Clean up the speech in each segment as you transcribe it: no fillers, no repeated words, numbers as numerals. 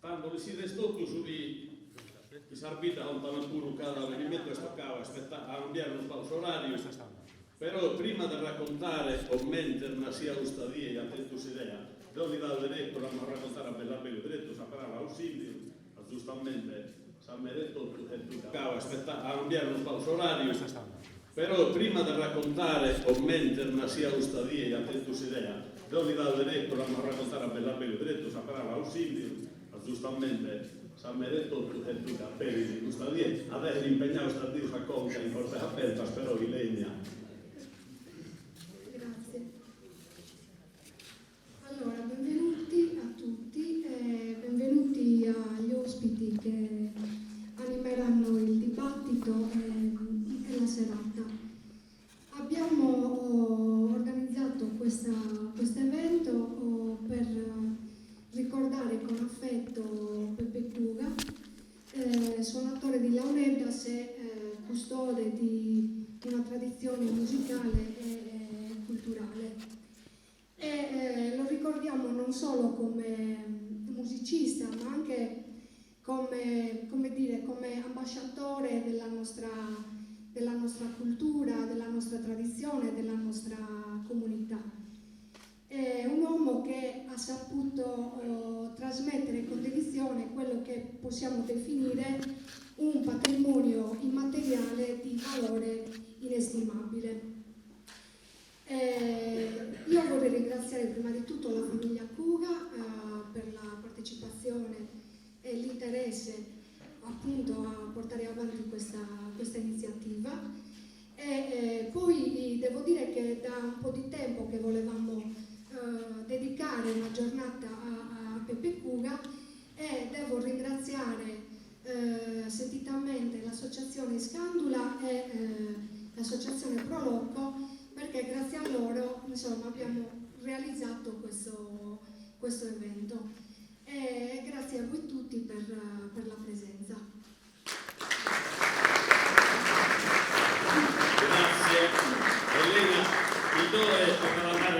Quando si restò su di Sarbita lontano pure cada avvenimento che toccava a cambiare un falso orario, però prima di raccontare o mentre sia lo stadio e attento si idea, devo dare diretto a raccontare a bella bella diretto saprà ausilio, giustamente mi ha detto che toccava a cambiare un falso orario, però prima di raccontare o mentre sia lo stadio e attento si idea, devo dare diretto a raccontare a bella bella diretto saprà ausilio, giustamente mi ha detto che tu cappelli di questa dieta, adesso l'impegnato sta Dio fa conca in porta aperta, spero di legna. Grazie. Allora, benvenuti a tutti e benvenuti agli ospiti che animeranno il dibattito e la serata. Abbiamo organizzato questo evento per ricordare con affetto Pepe Cuga, suonatore di Launedas e custode di una tradizione musicale e culturale. Lo ricordiamo non solo come musicista, ma anche come ambasciatore della nostra cultura, della nostra tradizione, della nostra comunità. È un uomo che ha saputo trasmettere in condivisione quello che possiamo definire un patrimonio immateriale di valore inestimabile. Io vorrei ringraziare prima di tutto la famiglia Cuga per la partecipazione e l'interesse appunto a portare avanti questa iniziativa. Poi devo dire che da un po' di tempo che volevamo dedicare una giornata a Pepe Cuga e devo ringraziare sentitamente l'associazione Scandula e l'associazione Proloco, perché grazie a loro insomma, abbiamo realizzato questo evento. E grazie a voi tutti per la presenza. Grazie. Elena,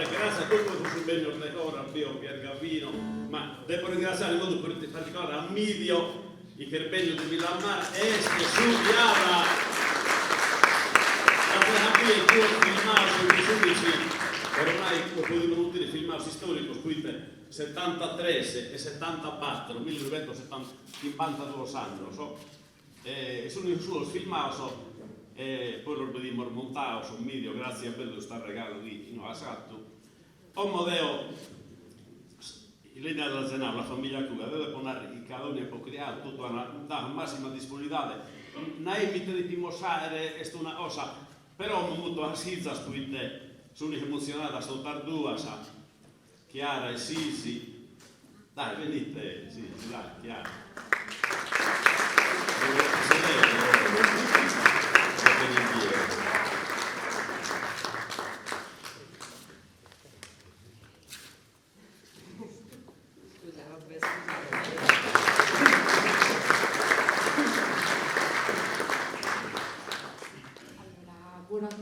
grazie a tutti per il bene ordinatore, a Pier Gavino, ma devo ringraziare in modo particolare a Midio, il Cherbello di Milamar, Este, Sudiava, la terapia il tuo filmato, ormai possiamo dire filmato storico, scritte 73 e 74, 1972 anni, sono in suo filmato. Poi lo vediamo montato su un video, grazie a bello questo regalo di Asatto. Ho modeo l'idea della Zenau, la famiglia Cuga, deve ponere i caloni e poi creare tutto a massima disponibilità. Non è di dimostrare questa una cosa, però ho avuto a Sizza scritte, sono emozionata a soltanto due, Chiara e Sisi. Dai, venite, sì, dai, Chiara.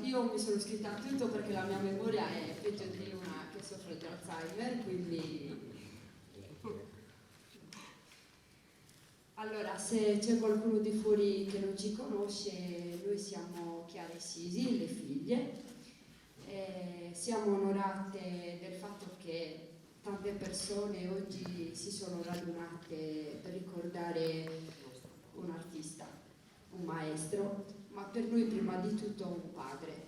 Io mi sono iscritta a tutto perché la mia memoria è peggio di una che soffre di Alzheimer, quindi... Allora, se c'è qualcuno di fuori che non ci conosce, noi siamo Chiara e Sisi, le figlie, e siamo onorate del fatto che tante persone oggi si sono radunate per ricordare un artista, un maestro, ma per noi prima di tutto un padre,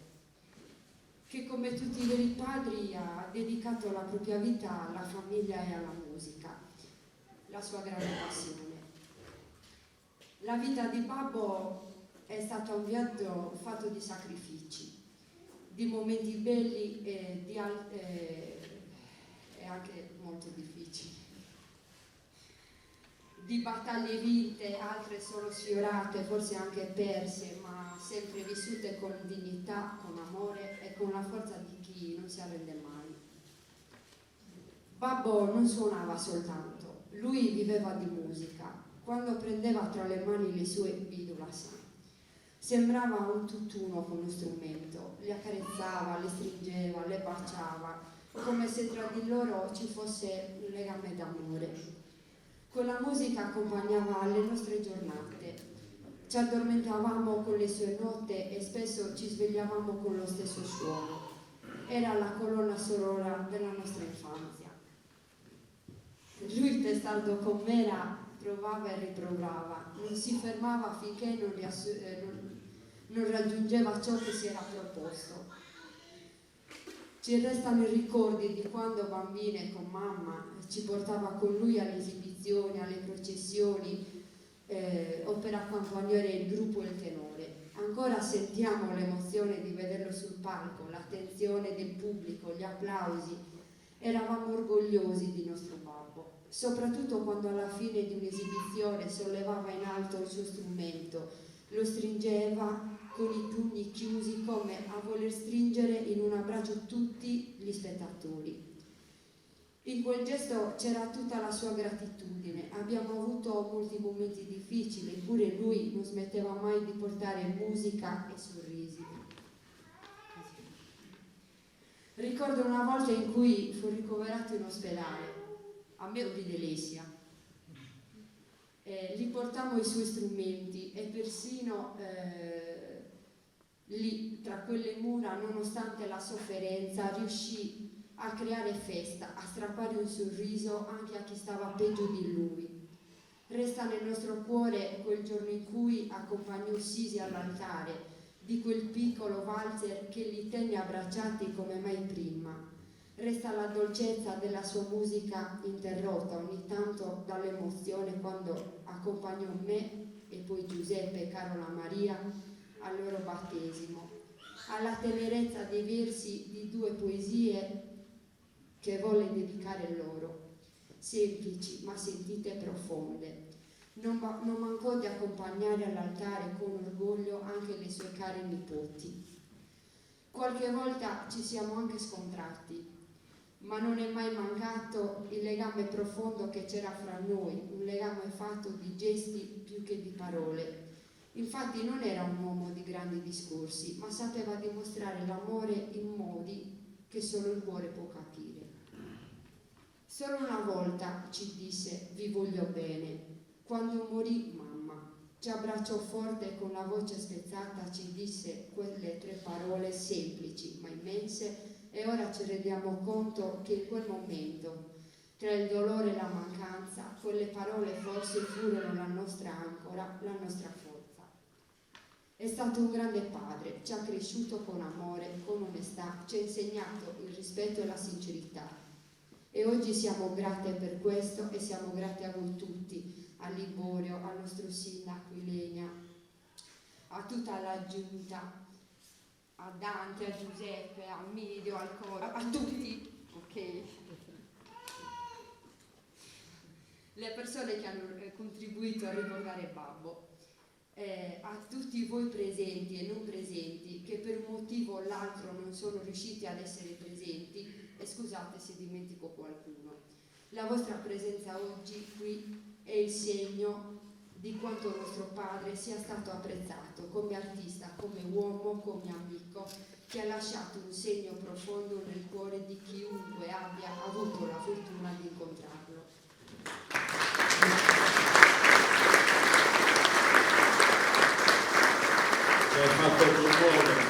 che come tutti i veri padri ha dedicato la propria vita alla famiglia e alla musica, la sua grande passione. La vita di Babbo è stata un viaggio fatto di sacrifici, di momenti belli e anche molto difficili, di battaglie vinte, altre solo sfiorate, forse anche perse, ma sempre vissute con dignità, con amore e con la forza di chi non si arrende mai. Babbo non suonava soltanto, lui viveva di musica. Quando prendeva tra le mani le sue bidulasa, sembrava un tutt'uno con lo strumento, le accarezzava, le stringeva, le baciava, come se tra di loro ci fosse un legame d'amore. Con la musica accompagnava le nostre giornate. Ci addormentavamo con le sue note e spesso ci svegliavamo con lo stesso suono. Era la colonna sonora della nostra infanzia. Lui, testardo com'era, provava e riprovava, non si fermava finché non raggiungeva ciò che si era proposto. Ci restano i ricordi di quando bambine con mamma ci portava con lui alle esibizioni, alle processioni o per accompagnare il gruppo e il tenore. Ancora sentiamo l'emozione di vederlo sul palco, l'attenzione del pubblico, gli applausi. Eravamo orgogliosi di nostro babbo, soprattutto quando alla fine di un'esibizione sollevava in alto il suo strumento, lo stringeva con i pugni chiusi come a voler stringere in un abbraccio tutti gli spettatori. In quel gesto c'era tutta la sua gratitudine. Abbiamo avuto molti momenti difficili, eppure lui non smetteva mai di portare musica e sorrisi. Ricordo una volta in cui fu ricoverato in ospedale, a me di Lesia. Gli portammo i suoi strumenti e persino lì, tra quelle mura, nonostante la sofferenza, riuscì a creare festa, a strappare un sorriso anche a chi stava peggio di lui. Resta nel nostro cuore quel giorno in cui accompagnò Sisi all'altare, di quel piccolo valzer che li tenne abbracciati come mai prima. Resta la dolcezza della sua musica interrotta ogni tanto dall'emozione quando accompagnò me e poi Giuseppe e Carola Maria al loro battesimo, alla tenerezza dei versi di due poesie che volle dedicare loro, semplici ma sentite e profonde. Non mancò di accompagnare all'altare con orgoglio anche le sue care nipoti. Qualche volta ci siamo anche scontrati, ma non è mai mancato il legame profondo che c'era fra noi, un legame fatto di gesti più che di parole. Infatti non era un uomo di grandi discorsi, ma sapeva dimostrare l'amore in modi che solo il cuore può capire. Solo una volta ci disse "vi voglio bene". Quando morì mamma, ci abbracciò forte e con la voce spezzata ci disse quelle 3 parole semplici ma immense, e ora ci rendiamo conto che in quel momento, tra il dolore e la mancanza, quelle parole forse furono la nostra ancora, la nostra forza. È stato un grande padre, ci ha cresciuto con amore, con onestà, ci ha insegnato il rispetto e la sincerità. E oggi siamo grate per questo e siamo grati a voi tutti, a Liborio, al nostro sindaco Ilenia, a tutta la giunta, a Dante, a Giuseppe, a Midio, al coro, a tutti, ok? Le persone che hanno contribuito a ricordare Babbo. A tutti voi presenti e non presenti che per un motivo o l'altro non sono riusciti ad essere presenti, e scusate se dimentico qualcuno. La vostra presenza oggi qui è il segno di quanto nostro padre sia stato apprezzato come artista, come uomo, come amico, che ha lasciato un segno profondo nel cuore di chiunque abbia avuto la fortuna di incontrarlo. Ci hai fatto commuovere.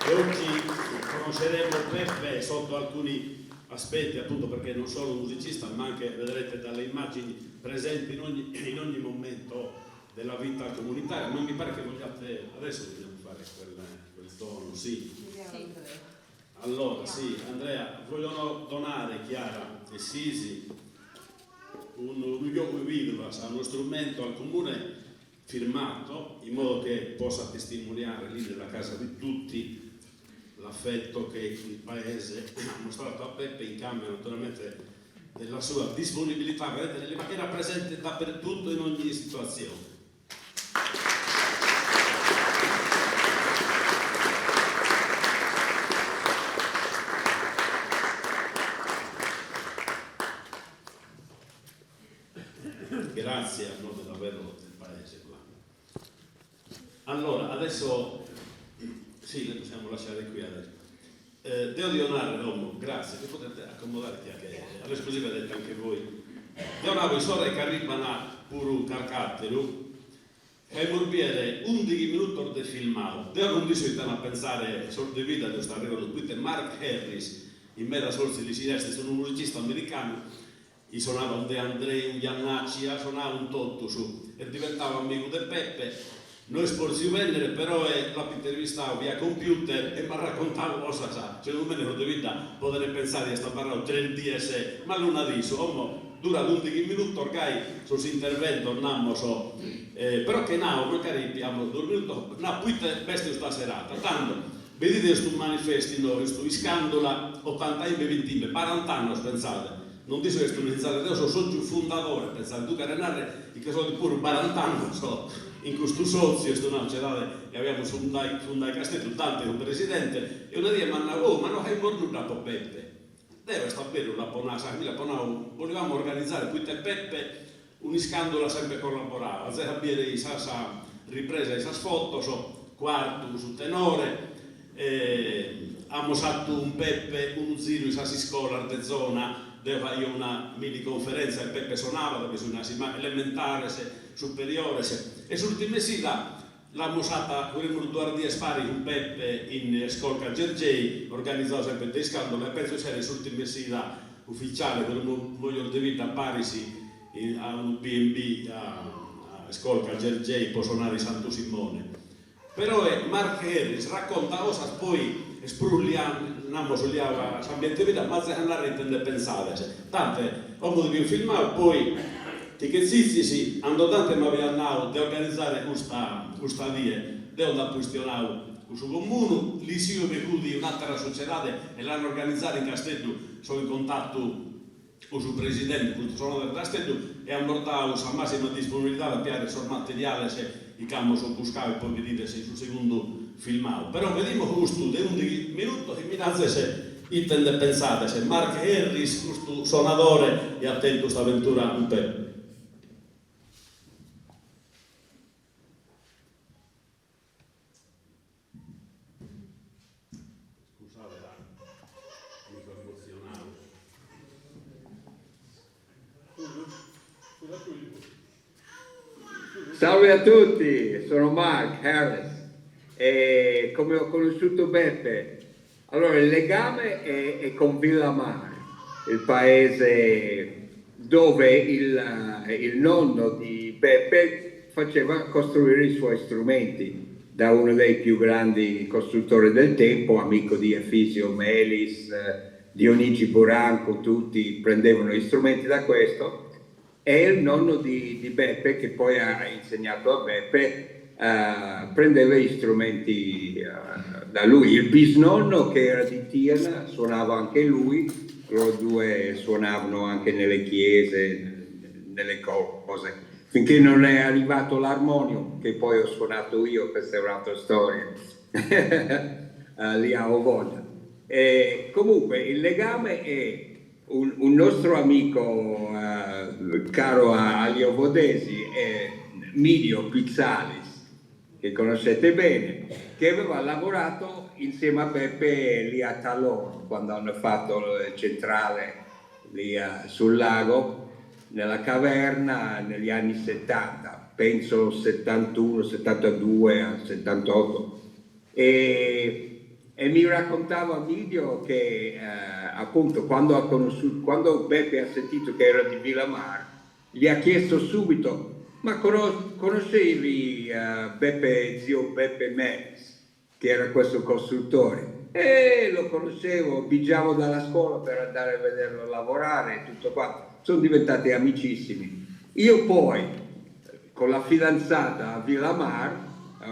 E oggi conosceremo Peppe sotto alcuni aspetti, appunto perché non solo musicista, ma anche, vedrete dalle immagini, presente in ogni momento della vita comunitaria. Ma mi pare che vogliate, adesso dobbiamo fare quel tono, sì. Allora, sì, Andrea, vogliono donare, Chiara e Sisi, un Wirvas, uno strumento al comune firmato, in modo che possa testimoniare lì nella casa di tutti l'affetto che il paese ha mostrato a Peppe, in cambio naturalmente della sua disponibilità, vedete, che era presente dappertutto in ogni situazione. Grazie a nome davvero del paese. Allora, adesso sì, le possiamo lasciare qui adesso. devo donare, Romo, grazie, che potete accomodarti anche all'esclusiva vedete anche voi. Devo solo che arrivano pure carcattero e morbiere 11 minuti di filmato. Devo non discutere a pensare sul di vita di questo arrivato qui Mark Harris, in mezzo a sorsi di sinistra, sono un musicista americano, gli suonava un De André, un Iannacci, suonava un Totto su e diventava amico di Peppe. Noi sporsi venere, però l'ho intervistato via computer e mi ha raccontato cosa sa. Cioè, non me ne potevo poter pensare di stare parlando 3 DS, ma non ha detto, dura 11 minuti, ormai su questo intervento non so. Però che magari abbiamo 2 minuti, poi veste questa serata. Tanto, vedete questo manifesto, questo scandalo, 80 anni, 20 anni, 40 anni, pensate. Non dico che sto pensando, io sono il fondatore, pensate, tu che renare, che sono pure 40 anni, so. In questo sozio, e abbiamo su un dai castello, tante un presidente, e una dia mi hanno detto, ma non hai morto da Peppe. Deve stare bene una ponasa, volevamo organizzare qui te Peppe, un scandalo sempre collaborava, se abbiamo ripresa questa foto, quarto su tenore, abbiamo fatto un Peppe, un zero in questa scuola di zona, dove fare una mini conferenza e Peppe suonava, dove su una elementare, superiore, e sull'ultima sera l'abbiamo usata, vorremmo 2 giorni spari con Peppe in Scolca Gergei, organizzato sempre dei scandali, e penso sia l'ultima sera ufficiale, vorremmo voglio di vita a Parisi, a un B&B a Scolca Gergei, può suonare Santo Simone. Però Mark Harris racconta cosa poi sprulliamo sull'ambiente vita, ma se andare a intendere pensare, tante, uomo di un filmato, poi che zizi hanno tante ma vi hanno di organizzare questa via, devo da questionare su comune, lì si è venuti un'altra società e l'hanno organizzata in Castello, sono in contatto con il presidente, con il sono del Castello e hanno portato la massima disponibilità da piare sul materiale se i campi sono buscati e poi vedete se sul secondo filmato. Però vediamo questo di 11 minuti e mi date se intende pensate se Mark Harris, questo suonatore, è attento a questa avventura un po'. Salve a tutti, sono Mark Harris e come ho conosciuto Beppe, allora il legame è con Villamar, il paese dove il nonno di Beppe faceva costruire i suoi strumenti da uno dei più grandi costruttori del tempo, amico di Efisio Melis, Dionigi Buranco, tutti prendevano gli strumenti da questo. E il nonno di Beppe, che poi ha insegnato a Beppe, prendeva gli strumenti da lui. Il bisnonno, che era di Tirna, suonava anche lui, loro due suonavano anche nelle chiese, nelle cose, finché non è arrivato l'armonium, che poi ho suonato io, questa è un'altra storia, lì a Ovoda. Comunque il legame è un nostro amico caro agli ovodesi, Midio Pizzalis, che conoscete bene, che aveva lavorato insieme a Beppe lì a Talone quando hanno fatto il centrale lì sul lago, nella caverna negli anni 70, penso 71, 72, 78. E mi raccontava Midio che appunto quando Beppe ha sentito che era di Villamar, gli ha chiesto subito: ma conoscevi zio Beppe Melis, che era questo costruttore? E lo conoscevo, pigiavo dalla scuola per andare a vederlo lavorare e tutto quanto. Sono diventati amicissimi. Io poi, con la fidanzata a Villamar,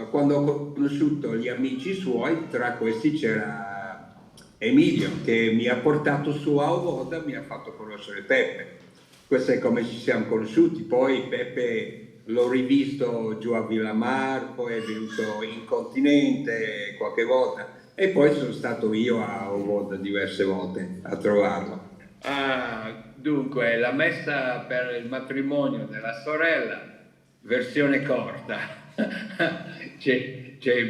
quando ho conosciuto gli amici suoi, tra questi c'era Emilio, che mi ha portato su a Ovoda, mi ha fatto conoscere Peppe. Questo è come ci siamo conosciuti. Poi Peppe l'ho rivisto giù a Villamar, poi è venuto in continente qualche volta e poi sono stato io a Ovoda diverse volte a trovarlo. Dunque, la messa per il matrimonio della sorella, versione corta.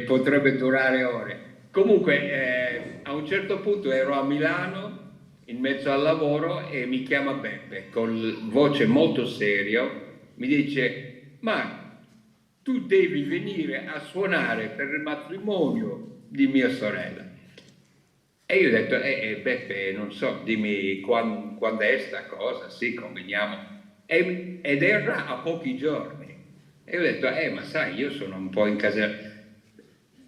Potrebbe durare ore. Comunque a un certo punto ero a Milano in mezzo al lavoro e mi chiama Beppe con voce molto serio, mi dice: ma tu devi venire a suonare per il matrimonio di mia sorella. E io ho detto: Beppe, non so, dimmi quando è sta cosa, sì, conveniamo. Ed era a pochi giorni. E io ho detto: ma sai, io sono un po' in casa.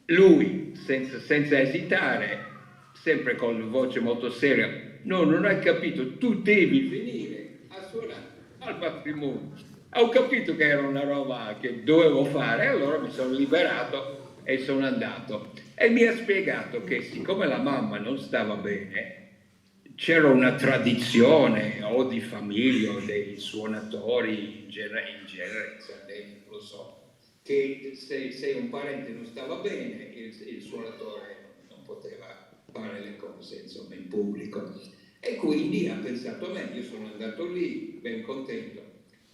Lui, senza esitare, sempre con voce molto seria: no, non hai capito, tu devi venire a suonare al matrimonio. Ho capito che era una roba che dovevo fare, e allora mi sono liberato e sono andato. E mi ha spiegato che siccome la mamma non stava bene, c'era una tradizione o di famiglia o dei suonatori in genere lo so, che se un parente non stava bene, il suonatore non poteva fare le cose, insomma, in pubblico. E quindi ha pensato a me, io sono andato lì, ben contento.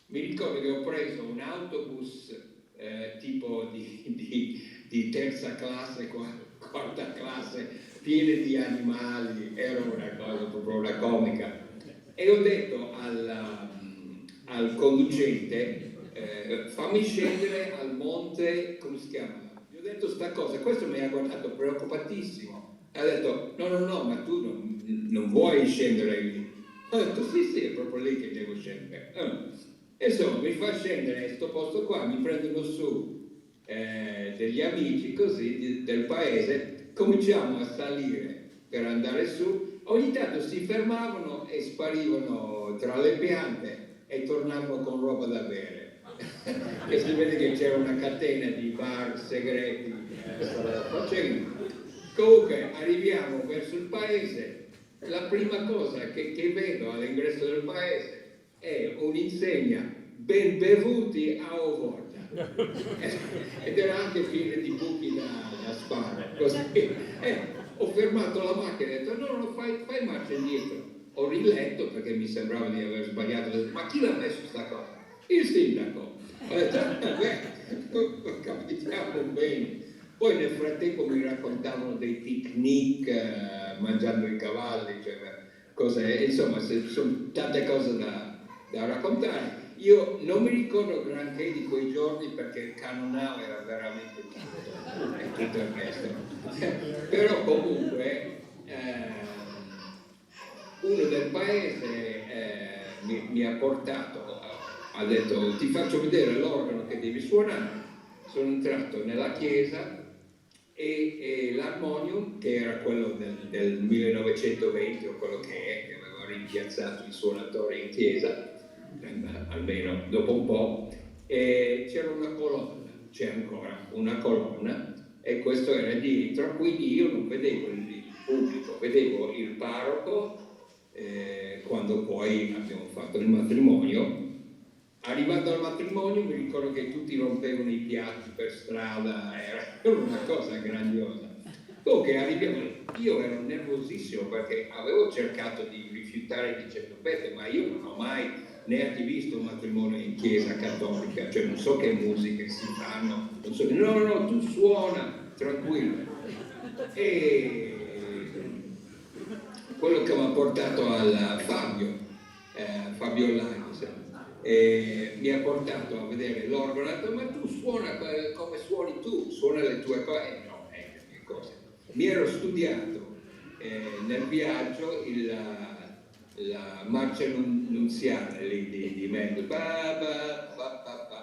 Mi ricordo che ho preso un autobus tipo di terza classe, quarta classe, pieno di animali, era una cosa proprio una comica. E ho detto al conducente: fammi scendere al monte, come si chiama? Gli ho detto sta cosa, questo mi ha guardato preoccupatissimo. Ha detto: no, ma tu non vuoi scendere lì. Ho detto: sì, è proprio lì che devo scendere. E insomma, mi fa scendere in questo posto qua, mi prendono su degli amici così del paese, cominciamo a salire per andare su, ogni tanto si fermavano e sparivano tra le piante e tornavano con roba da bere. E si vede che c'era una catena di bar segreti stava facendo. Comunque arriviamo verso il paese, la prima cosa che vedo all'ingresso del paese è un'insegna: ben bevuti a Ovorda. Ed era anche piena di buchi da sparo. Ho fermato la macchina e ho detto: no, fai marcia indietro. Ho riletto perché mi sembrava di aver sbagliato. Ho detto: ma chi l'ha messo sta cosa? Il sindaco. Ho detto: capitiamo bene. Poi nel frattempo mi raccontavano dei picnic mangiando i cavalli, cioè cose, insomma, sono tante cose da raccontare. Io non mi ricordo granché di quei giorni perché il canonale era veramente tutto e tutto il resto. Però comunque uno del paese mi ha portato, ha detto: ti faccio vedere l'organo che devi suonare. Sono entrato nella chiesa e l'armonium, che era quello del 1920 o quello che aveva rimpiazzato i suonatori in chiesa, almeno dopo un po', c'era una colonna, c'è ancora una colonna, e questo era dietro, quindi io non vedevo il pubblico, vedevo il parroco quando poi abbiamo fatto il matrimonio. Arrivato al matrimonio mi ricordo che tutti rompevano i piatti per strada, era una cosa grandiosa. Comunque arriviamo, io ero nervosissimo perché avevo cercato di rifiutare dicendo: Beppe, ma io non ho mai neanche visto un matrimonio in chiesa cattolica, cioè non so che musiche si fanno, non so, no, tu suona, tranquillo. E quello che mi ha portato al Fabio Lani, mi ha portato a vedere l'organo, ha detto: ma tu suona come suoni tu, suona le tue cose. No, le mie cose. Mi ero studiato nel viaggio la marcia nunziale lì di Mendel.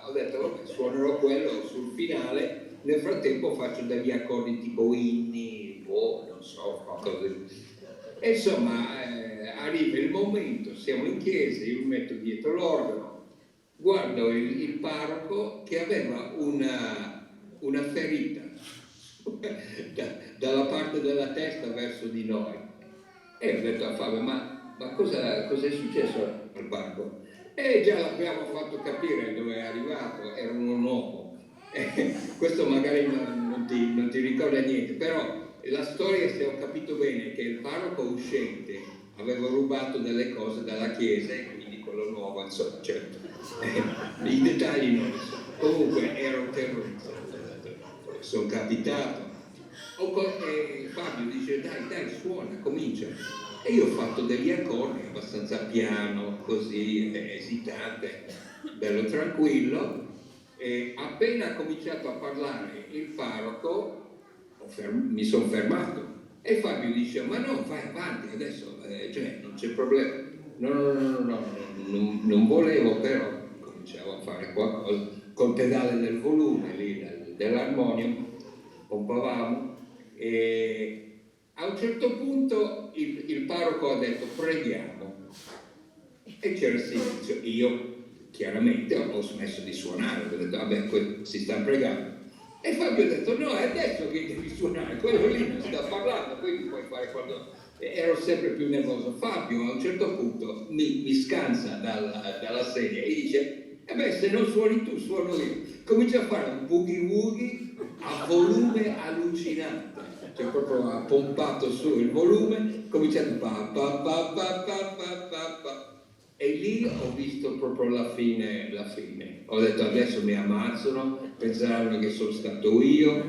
Ho detto: vabbè, suonerò quello sul finale, nel frattempo faccio degli accordi tipo inni, non so, qualcosa di... E insomma, arriva il momento, siamo in chiesa, io mi metto dietro l'organo, guardo il parroco che aveva una ferita dalla parte della testa verso di noi. E ho detto a Fabio: ma cosa è successo al parroco? E già l'abbiamo fatto capire dove è arrivato, era uno nuovo. Questo magari non ti ricorda niente, però la storia, se ho capito bene, che il parroco uscente aveva rubato delle cose dalla chiesa e quindi quello nuovo, insomma, certo, i dettagli non li so. Comunque ero terrorizzato, sono capitato Fabio dice dai suona, comincia. E io ho fatto degli accordi abbastanza piano, così, esitante, bello tranquillo, e appena ha cominciato a parlare il parroco mi sono fermato e Fabio dice ma no, vai avanti adesso, cioè non c'è problema. No, non volevo, però cominciavo a fare qualcosa col pedale del volume lì dell'armonium, pompavamo, e a un certo punto il parroco ha detto preghiamo, e c'era silenzio. Io chiaramente ho smesso di suonare, ho detto vabbè, si sta pregando. E Fabio ha detto no, è adesso che devi suonare, quello lì non sta parlando, quindi puoi fare quando... Ero sempre più nervoso. Fabio a un certo punto mi scansa dalla sedia e dice se non suoni tu, suono io. Comincia a fare un boogie woogie a volume allucinante, cioè proprio ha pompato su il volume, cominciato pa. E lì ho visto proprio la fine. Ho detto adesso mi ammazzano, penseranno che sono stato io.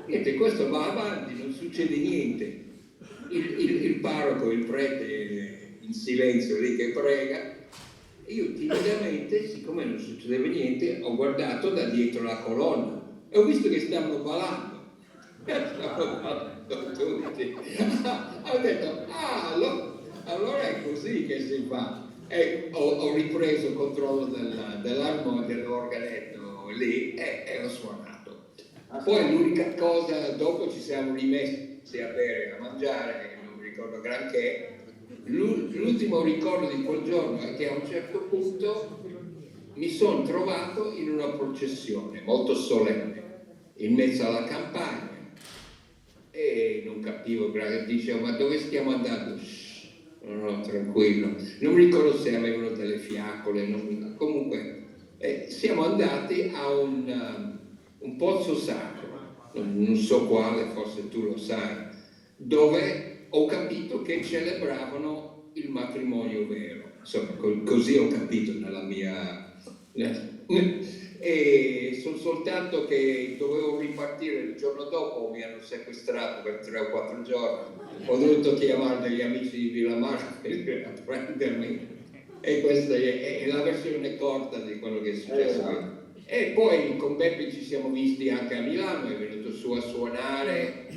Niente, questo va avanti, non succede niente. Il parroco, il prete in silenzio lì che prega, e io timidamente, siccome non succedeva niente, ho guardato da dietro la colonna e ho visto che stavano ballando. Tutti. Ho detto allora è così che si fa. E ho ripreso il controllo dell'armonia, dell'organetto lì e ho suonato. Poi l'unica cosa, dopo ci siamo rimessi a bere, a mangiare, non mi ricordo granché. L'ultimo ricordo di quel giorno è che a un certo punto mi sono trovato in una processione molto solenne in mezzo alla campagna e non capivo, dicevo ma dove stiamo andando? No, tranquillo, non mi ricordo se avevano delle fiacole, comunque siamo andati a un pozzo sacro, non so quale, forse tu lo sai, dove ho capito che celebravano il matrimonio vero, insomma così ho capito nella mia... E sono soltanto che dovevo ripartire il giorno dopo, mi hanno sequestrato per 3 o 4 giorni, ho dovuto chiamare degli amici di Villamarca per prendermi, e questa è la versione corta di quello che è successo. E poi con Beppe ci siamo visti anche a Milano, è venuto su a suonare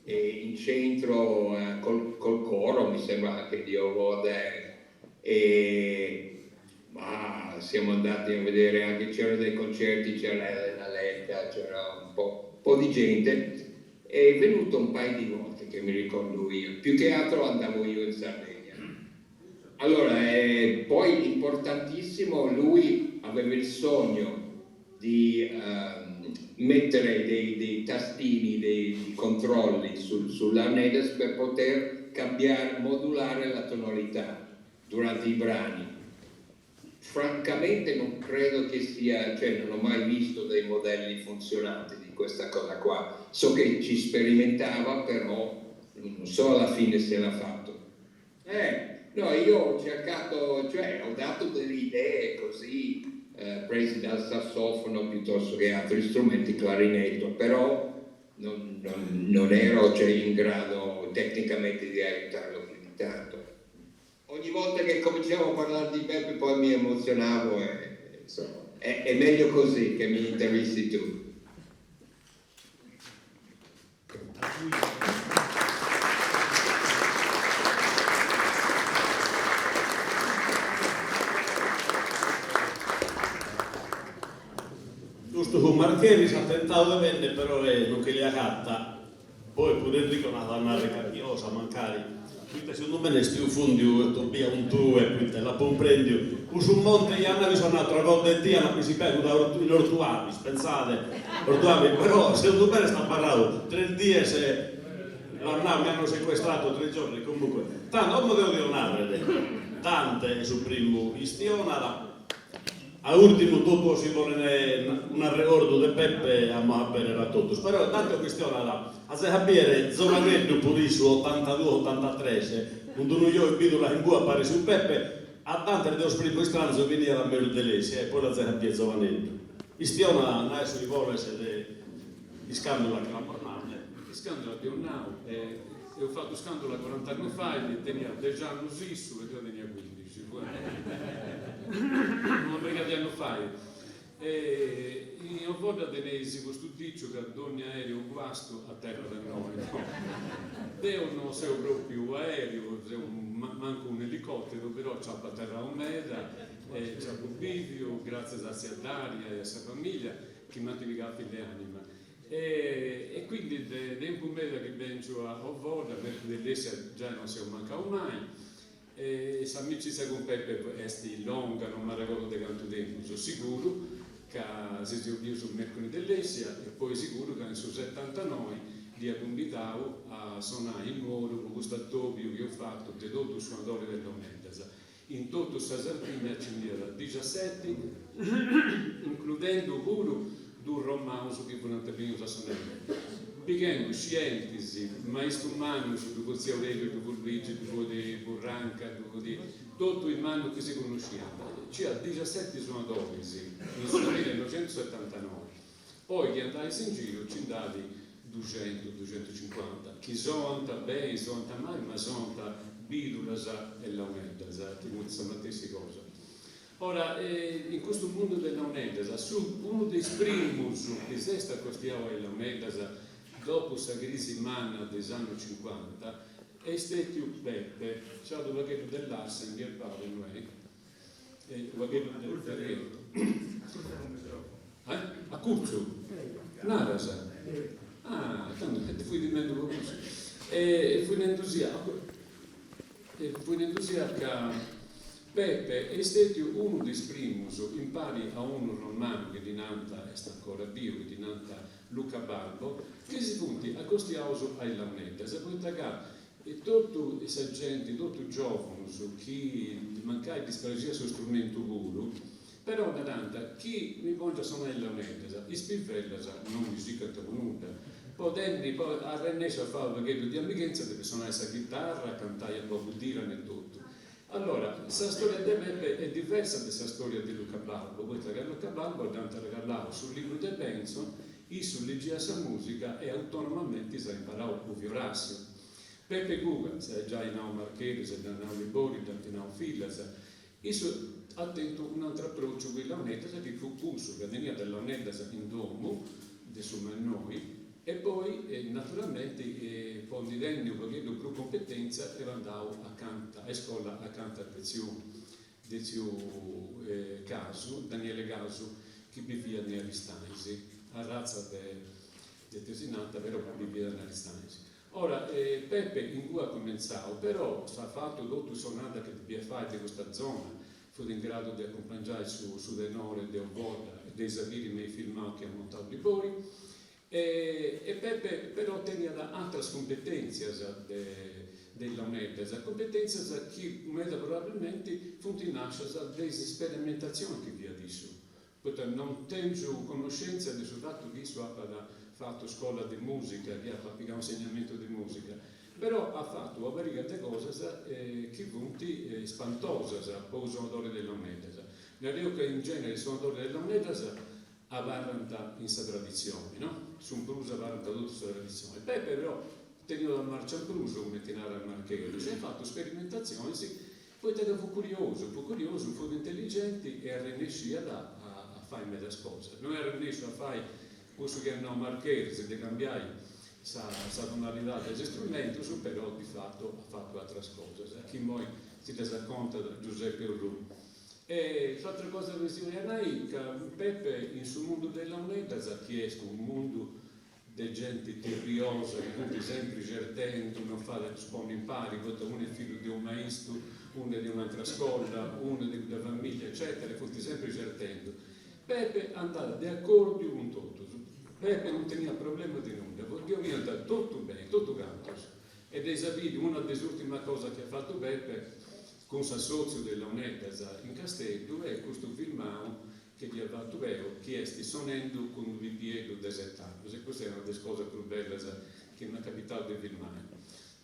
in centro col coro, mi sembra anche di Ovode, ma siamo andati a vedere anche, c'erano dei concerti, c'era Elena Lecca, c'era un po' di gente, è venuto un paio di volte che mi ricordo io, più che altro andavo io in Sardegna. Allora, poi importantissimo, lui aveva il sogno di mettere dei tastini, dei controlli sull'Arnedes per poter modulare la tonalità durante i brani. Francamente non credo che sia, cioè non ho mai visto dei modelli funzionanti di questa cosa qua. So che ci sperimentava, però non so alla fine se l'ha fatto. No, io ho cercato, cioè ho dato delle idee così, presi dal sassofono piuttosto che altri strumenti, clarinetto, però non ero in grado tecnicamente di aiutarlo più di tanto. Ogni volta che cominciavo a parlare di Beppe poi mi emozionavo e insomma, è meglio così che mi intervisti tu. Giusto con Marchesi si è tentato di vendere, però non che li ha fatta. Poi pure Enrico non ha dato carchiosa, magari. Quindi secondo me ne stiamo fondi un tuo e quindi la comprendi. Su un monte gli hanno suonato una volta in dia, ma si perdono gli ortuavi, pensate, ortuavi, però secondo me sta parlando 3 giorni se mi hanno sequestrato 3 giorni, comunque. Tanto non devo dire un'altra, tante su primo istionala. A ultimo dopo si vuole un ricordo di Peppe a bere a tutti, però tanto questione là, a se capire Zonaghetto pure su 82-83, quando io vedo la in appare su Peppe, a tante dello primo stranzo veniva da me dell'Esi e poi la se capire Zonaghetto. Istiona non è sui vole se di scambio la clamornale, scandalo di un now, ho fatto scandalo 40 anni fa e tenia 10 anni su e io tenia 15, una brigata di anni fa. Io voglio tenere questo dicio che ad ogni aereo guasto a terra del noi. Io non so proprio aereo, manco un elicottero, però c'è a terra umeda, c'è un bivio, grazie a sia Daria e a sua famiglia, che mi ha dedicato le anime. E quindi tempo meglio che vengo a Voda, perché dell'essere già non si mancava mai. E se amici con Peppe è longa, non mi ricordo di quanto tempo, sono sicuro che si è giunto sul mercoledì dell'Essia e poi sicuro che nel 79 li ha invitato a suonare in Moro con questo attopio che ho fatto di tutto il suonatore dell'Onendasa. In tutto questa Sardegna ce n'era 17, includendo pure un romanzo che non abbiamo a suonare. Piccando scientifici, maestro umano, su Pozzi Aurelio, di Luigi, di Burranca, di tutto il mano che si conosceva. C'era 17 suonatori nel 1979. Poi che andai in giro ci andai 200, 250. Chi sonta bene, sonta mai, ma sonta Bidulasa e Launedasa, che non sono la stessa cosa. Ora, in questo mondo dell'Aunedasa, uno dei primi che si sta costiamo è l'Aunedasa, dopo questa crisi manna degli anni 50, è stato Peppe, c'è il vaghetto dell'Arsen, che è il padre, il vaghetto del terreno. A Curcio? Narasa? Ah, tanto fui di mezzo così. E fui in entusiasmo che Peppe è stato uno dei primi, in pari a uno romano che dinanta, è ancora vivo, che dinanta Luca Balbo, che si punti a costiauso ai Launetta, si può intagare e tutti i sagenti, tutti i giovani, chi mancai disprasia sul strumento guru, però da chi mi vuole suonare il Launetta, i spivella non mi si canta nulla, poi arrennesce a fare un vaghetto di amichezza, deve suonare questa chitarra, cantare a poco dire e tutto. Allora, questa storia di Peppe è diversa da questa storia di Luca Balbo, perché Luca Balbo ha tanto regalato sul libro di Benson, e su leggia questa musica e autonomamente si è imparato a viorarsi. Peppe Cuga, se è già in Nau Marchese, se è già in Nau Libori, tanto in Nau Filas, ha tentato un altro approccio con l'Aunedasa che fu pulso, che veniva dall'Aunedasa in domo, di noi, e poi naturalmente condividendo un pochino più competenza e andavo a scuola accanto al zio Casu, Daniele Casu, che viveva negli Aristanesi, a razza di Tesinata, però viveva negli Aristanesi. Ora, Peppe in cui ha cominciato, però si è fatto l'otto sonata che dobbiamo fare di questa zona, fu in grado di accompagnare su Denore, di Ovoda e dei Saviri nei filmati che ha montato di poi. E Peppe però teneva altre competenze dell'Aunedasa, competenze che probabilmente funzionassero delle sperimentazioni che vi ha detto. Non tengo conoscenza del fatto che ha fatto scuola di musica, che ha fatto insegnamento di musica, però ha fatto una variegata cose che punti spantose per il suonatore dell'Aunedasa. Direi che in genere il suonatore dell'Aunedasa avanza in questa tradizione, no? Su un Prusa avanza tutta questa tradizione. Peppe però teneva la marcia al Prusa come tenere al Marchese, si è fatto sperimentazioni, sì. Poi fu curioso, fu intelligente e riesce a fare mezza cosa. Non era riesce a fare questo che hanno Marchese, di cambiare la tonalità del strumento, però di fatto ha fatto altre cose. Chi poi si rende conto da Giuseppe Orru. E l'altra cosa che si vede è che Peppe in suo mondo dell'Aunedasa ha chiesto un mondo di gente terriosa, che tutti sempre certendo, non fa da sponde in pari, uno è figlio di un maestro, uno è di un'altra scuola, uno è di una famiglia, eccetera, tutti sempre certendo. Peppe andava d'accordo con tutto, Peppe non tenia problema di nulla, perché mi è andato tutto bene, tutto canto. Ed è sapito, una delle ultime cose che ha fatto Peppe, con suo socio dell'Aunedasa in Castello, è questo filmato che gli ha fatto che è suonando con un ripiego di 7 anni. E questa è una delle cose più belle che mi è capitato di filmare.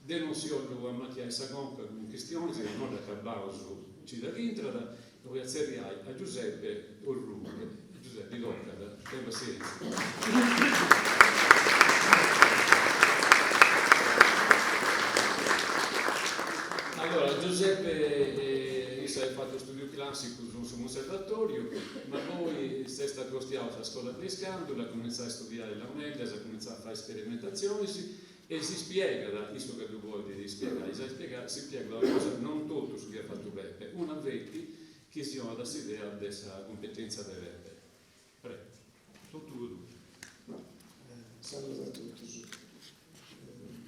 Denunziò la macchina seconda in questione, se non da Cabauso ci da Gintrada, poi a Seriai a Giuseppe Orru, Giuseppe Doccada, pazienza. ma poi si sta costiato a scuola di scambio, ha cominciato a studiare la UNED, ha cominciato a fare sperimentazioni e si spiega, da questo che tu vuoi di spiegare, si spiega la cosa non tutto su chi ha fatto Beppe, una vecchi che si ha l'idea della competenza del Beppe. Prego, tutto. Saluto a tutti.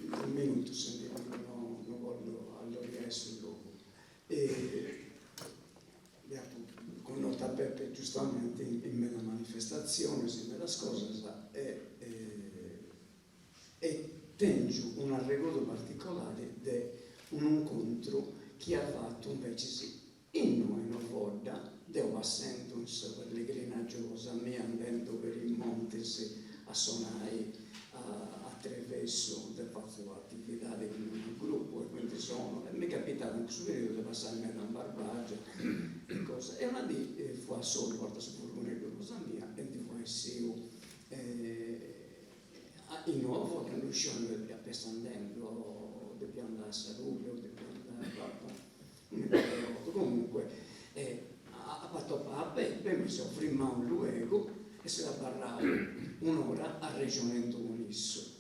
Un minuto, se non voglio allora sul luogo. Con nota Beppe giustamente in mezzo manifestazione, in mezzo cosa, e tengo un arregodo particolare di un incontro che ha fatto invece in noi una volta, devo assento per le grenagiosa, mi andando per il monte a suonare a Trevesso, ho fatto attività di un gruppo e quindi e mi è capitato in questo periodo di passarmi da un barbaggio e cose. E una di fu a solo, porta su furgone di cosa mia, e di fu essere in nuovo che non riusciamo a pensando, dobbiamo andare a Salubio, dobbiamo andare a comunque, ha fatto a Beppe, mi si offrì un luogo e se la parlava un'ora a ragionamento con esso.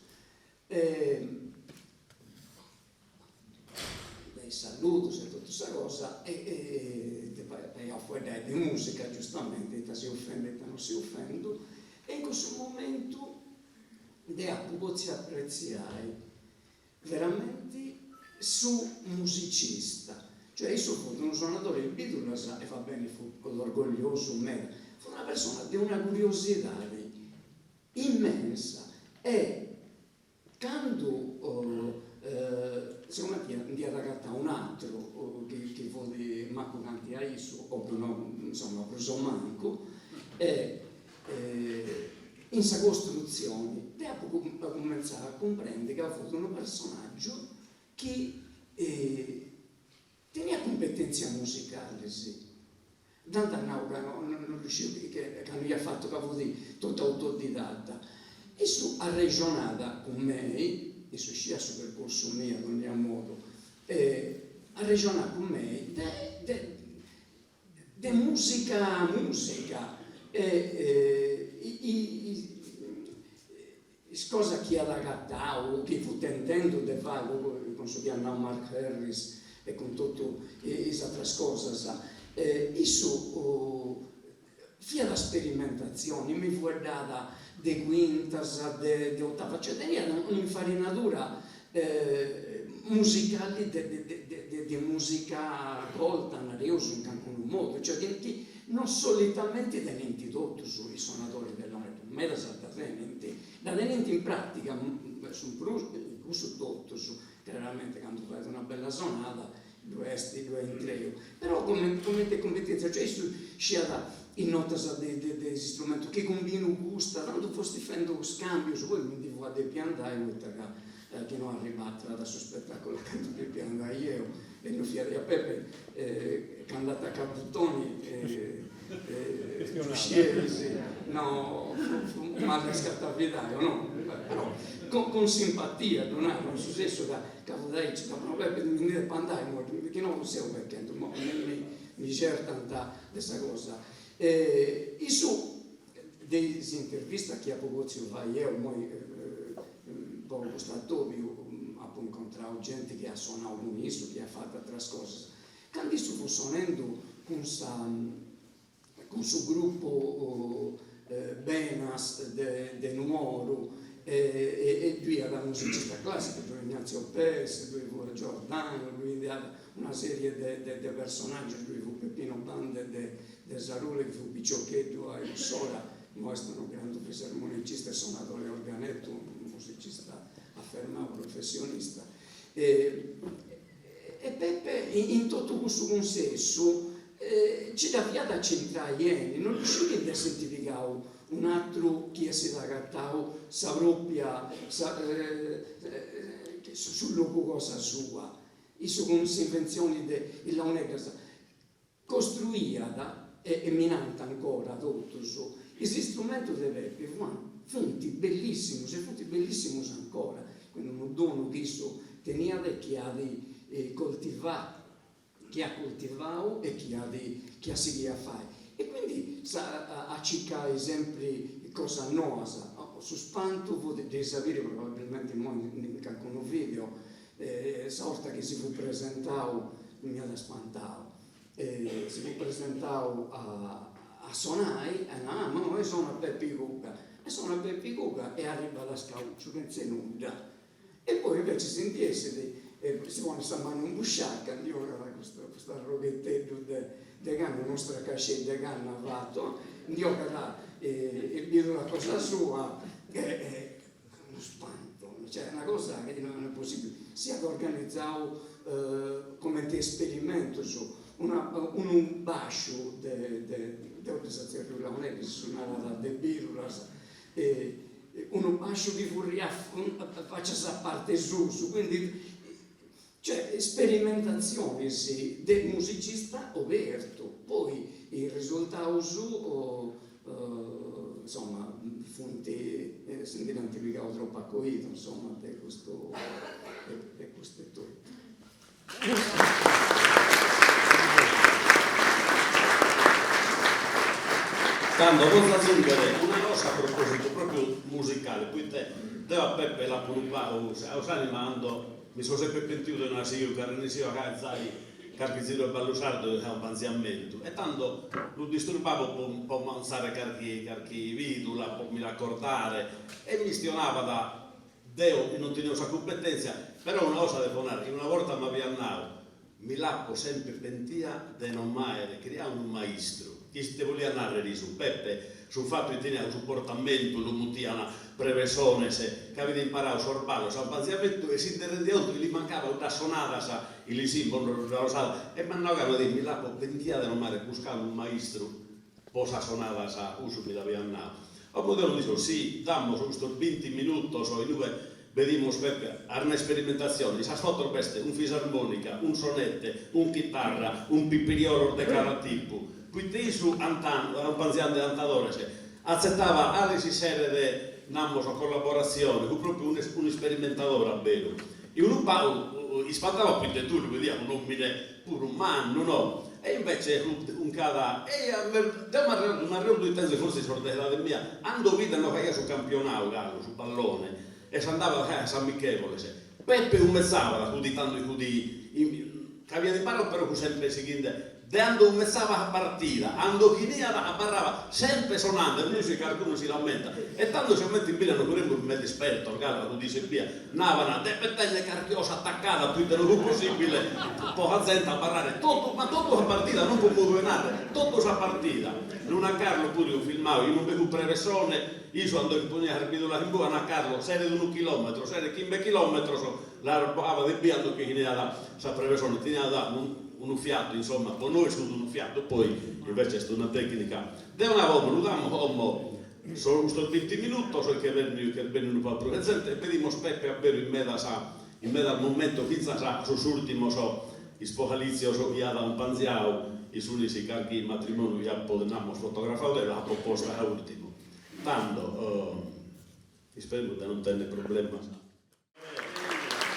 Saluto, se tutta questa cosa e poi fuori di musica giustamente, si offende, non si offendo, e in questo momento posso apprezzare veramente su musicista, cioè io sono un suonatore di Beatles e va bene, fu orgoglioso, fu una persona di una curiosità immensa e quando secondo me mi ha ragatta un altro che vuole manco canti a isso o no, insomma preso manco in sa costruzione ha cominciato a comprendere che ha avuto un personaggio che tenia competenze musicali, sì. Tanto non riuscivo che non gli ha fatto capo di tutto autodidatta e ha ragionato con me e su scia sul percorso mio ad ogni modo ha ragionato con me di musica cosa che ha ragattato che fu tentando di fare con suo piano Mark Harris e con tutte le altre cose fia la sperimentazione mi fu data de quintas, de ottava, cioè tenia un'infarinatura musicale di musica colta, nariosa in alcun modo, cioè che non solitamente tenenti tutto sui suonatori dell'onore, per me da saltatamente, da tenenti in pratica, su tutto, chiaramente quando fate una bella sonata, due esti, due in tre, però come competenza, cioè scia in notas di strumento che combino gusta, tanto fosse facendo scambio, su poi mi dico a dei piandai, che non arrivata da suo spettacolo canto dei piandai io, e non fiari a Peppe, che è andata a Caputtoni, no, male scattavidaio, no, però con simpatia, non ha un successo da Caputtoni, ma Peppe mi dice pandai, perché non lo so perché, mi certa questa cosa. Su delle interviste che a poco fai io, poco stato appunto incontrato gente che ha suonato con isso, che ha fatto altre cose. Quando sto suonando con suo gruppo Benas de Nuoro e lui era musicista classico, lui Ignazio Pes, lui fu Giordano, lui aveva una serie di personaggi, lui fu Peppino Bande de Zarule, che fu Picciochetto a Sola, mostra un grande fisarmonicista e suonatore organetto, un musicista affermato, professionista. E Peppe in tutto questo consesso ci dà via da centrare, non riusciva a semplificare un altro che si era agattato sa propria sul luogo cosa sua, e su con invenzioni della UNED costruita e minante ancora tutto su questi strumenti di Peppe funti bellissimi ancora, quindi un dono che isso tenia che ha di coltivare, che ha coltivato e che ha seguito a fare, e quindi a cercare esempi cosa nosa. Su spanto potete sapere probabilmente in alcun video, sorta che si fu presentato, mi ha spantato, si fu presentato a suonare, ma noi sono a Peppi Cuca, e sono a Peppi Cuca e arriva la scauccio, che non si nulla. E poi invece si intiese, si pone sta mano in busciacca, io era questo roghettello di canna, nostra cascetta di canna fatto, io e vedo la cosa sua, è uno spanto, cioè una cosa che non è possibile. Si è organizzato come esperimento su un bascio dell'organizzazione rurale che si suonava da Birulas, un bascio di furia faccia a parte su, quindi cioè sperimentazioni sì, del musicista aperto, poi il risultato su insomma fonti si identificava troppo accoito, insomma questo è tutto. Tanto cosa aggiungere, una cosa a proposito proprio musicale, poi te a Peppe la purupato, animando, mi sono sempre pentito di una signora che all'inizio carchi zero e ballusardo è un panziamento, e tanto lo disturbavo un po' manzare carchi vidula, poi mi raccordare, e mi stionava da Deo, non tenevo questa competenza, però una cosa devo fare, una volta mi avvianavo, mi lappo sempre pentia di non mai creare un maestro. Chi te voleva narrare su Peppe, sul fatto di tenere un supportamento, lo mutia una previsione, che avete imparato a sorbarlo, sul panziamento, e si rendeva che gli mancava una sonata, il simbolo, e mi hanno detto, mi lappo pentia di non mai buscare un maestro, posa sonata, uso mi l'aveva andato. O modello dice, sì, dammo questo 20 minuti, dove vedimos Peppe a una sperimentazione, si ha fatto un fisarmonica, un sonette, un chitarra, un pipiriolo de cada tipo. Quindi su un panziante antadore accettava altre serie di collaborazione, fu proprio un sperimentatore vero. E uno spantava più di tutto, vediamo, non mi è pure un manno, no? E invece un cada, una reunione di tempo forse sorpresa di mia, andò vita no che io su campionato, gallo, su pallone, e si andava a San Michele. Peppe un mezzava, così tanto così, che aveva di parlo però sempre seguente. Dando un mezzava a partita, ando chinia a barrava, sempre suonando, e lui qualcuno si lamenta. E tanto si mette in piedi, non vorremmo un mezzo esperto, il gallo, tu dice via, navana, de petaglia carchiosa attaccata, più dello più possibile, poca gente a barrare, ma tutto a partita, non può governare, tutto a partita. Non a Carlo pure io filmavo, io non vedo previsione, io sono andato a pugnare il video in buona a Carlo, serie di 1 chilometro, serie di 15 chilometri, la robava del bianco che teneva la previsione, teneva da un fiato, insomma, con noi è stato un fiato, poi invece è stata una tecnica. Da una volta lo diamo solo questo 20 minuti, so che vengono un po' più presente, e vediamo Peppe a vero in mezzo al momento, chissà, sull'ultimo, il spocalizio, che ha da un panziao, i suoi si carchi il matrimonio, che abbiamo fotografato, e la proposta è l'ultimo. Tanto, spero che non tenga problema.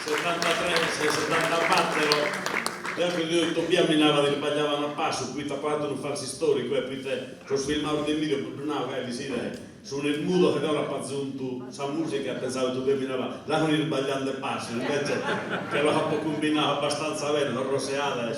73, 74, anche io Tobia minava che sbagliavano a passo, qui tappato un falso storico, e poi te sono filmato del video, non che di sera, sono il mudo che ora pazzunto sa musica, pensavo Tobia minava, là con il sbagliando a passo, invece che lo ha combinato abbastanza bene, con roseata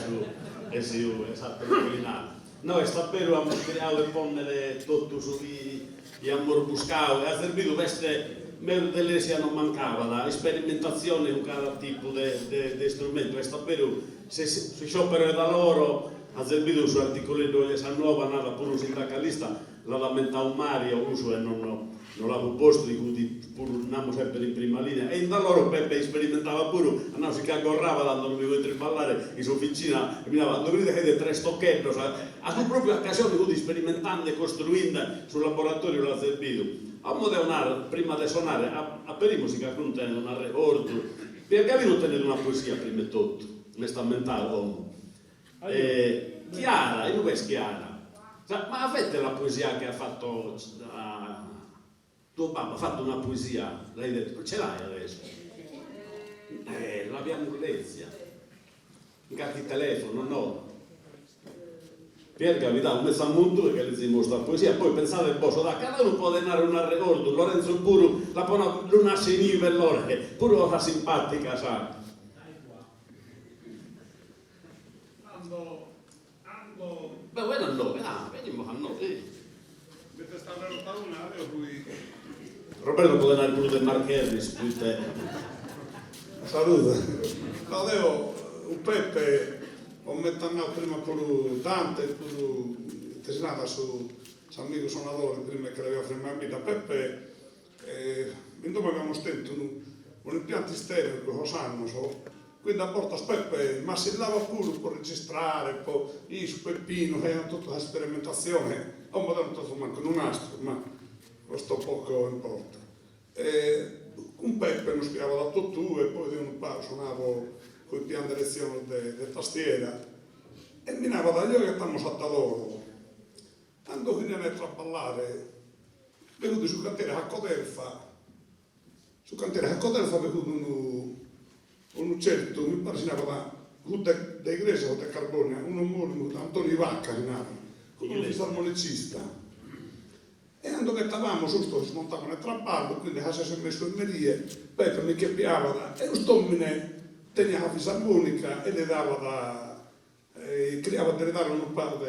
e su esatto, combinato. Noi sta bene a creare e ponnere tutto su di amor buscavo, e ha servito queste delle non mancava la sperimentazione con cada tipo di strumento, e sta bene se sciopero da loro ha servito su articoli di San Nuova, nata pure un sindacalista, la lamentava un Mario, uso e non l'avevo posto, di cui pure andiamo sempre in prima linea, e da loro Peppe sperimentava pure, andava si cagorrava dando mi vuoi triballare in sua officina, e mi dava, dovete vedere 3 stocchetto, ha tu proprio occasione di sperimentando e costruendo sul laboratorio l'ha servito. A modo prima di suonare, a per musica non tenere un recordo, perché non tenere una poesia prima di tutto, questa mentale Chiara, e dove è Chiara? Ma avete la poesia che ha fatto tuo papà, ha fatto una poesia, l'hai detto, ce l'hai adesso? L'abbiamo in lezia, in carta di telefono, no? per carità, un mezzo a mondo che le mostra poesia, poi pensate un po', da cada uno può denare un ricordo, Lorenzo Puro, la buona luna senile per loro, pure una simpatica, sa. Beh, voi non lo, vediamo a noi. Roberto può denare pure del Marcherris, pure Salute. Avevo un Peppe, ho messo prima pure Dante, pure Tesnata su amico suonatore, prima che aveva fermato vita. Peppe, dopo abbiamo stento un impianto stereo che lo sanno, quindi a porta Peppe, ma si lava pure per registrare, poi io su Peppino, che era tutta la sperimentazione, ho modello manco un nastro, ma questo poco importa. Un Peppe mi spiegava da tutto e poi di un po' suonavo con il piano di lezione di tastiera e mi nava da io che stiamo sotto loro. Quando finiamo a ballare, venuto su cantiere a Codelfa, venuto un certo, mi pare si nava da iglesia o da Carbonia, un omonimo da Antonio Vacca, un fisarmonicista. E quando mettavamo giusto, smontavano il trapallo, quindi se si è messo in merie, Peppe mi chiappiava e lo stommine teneva la fisarmonica e le dava creava di dare un po'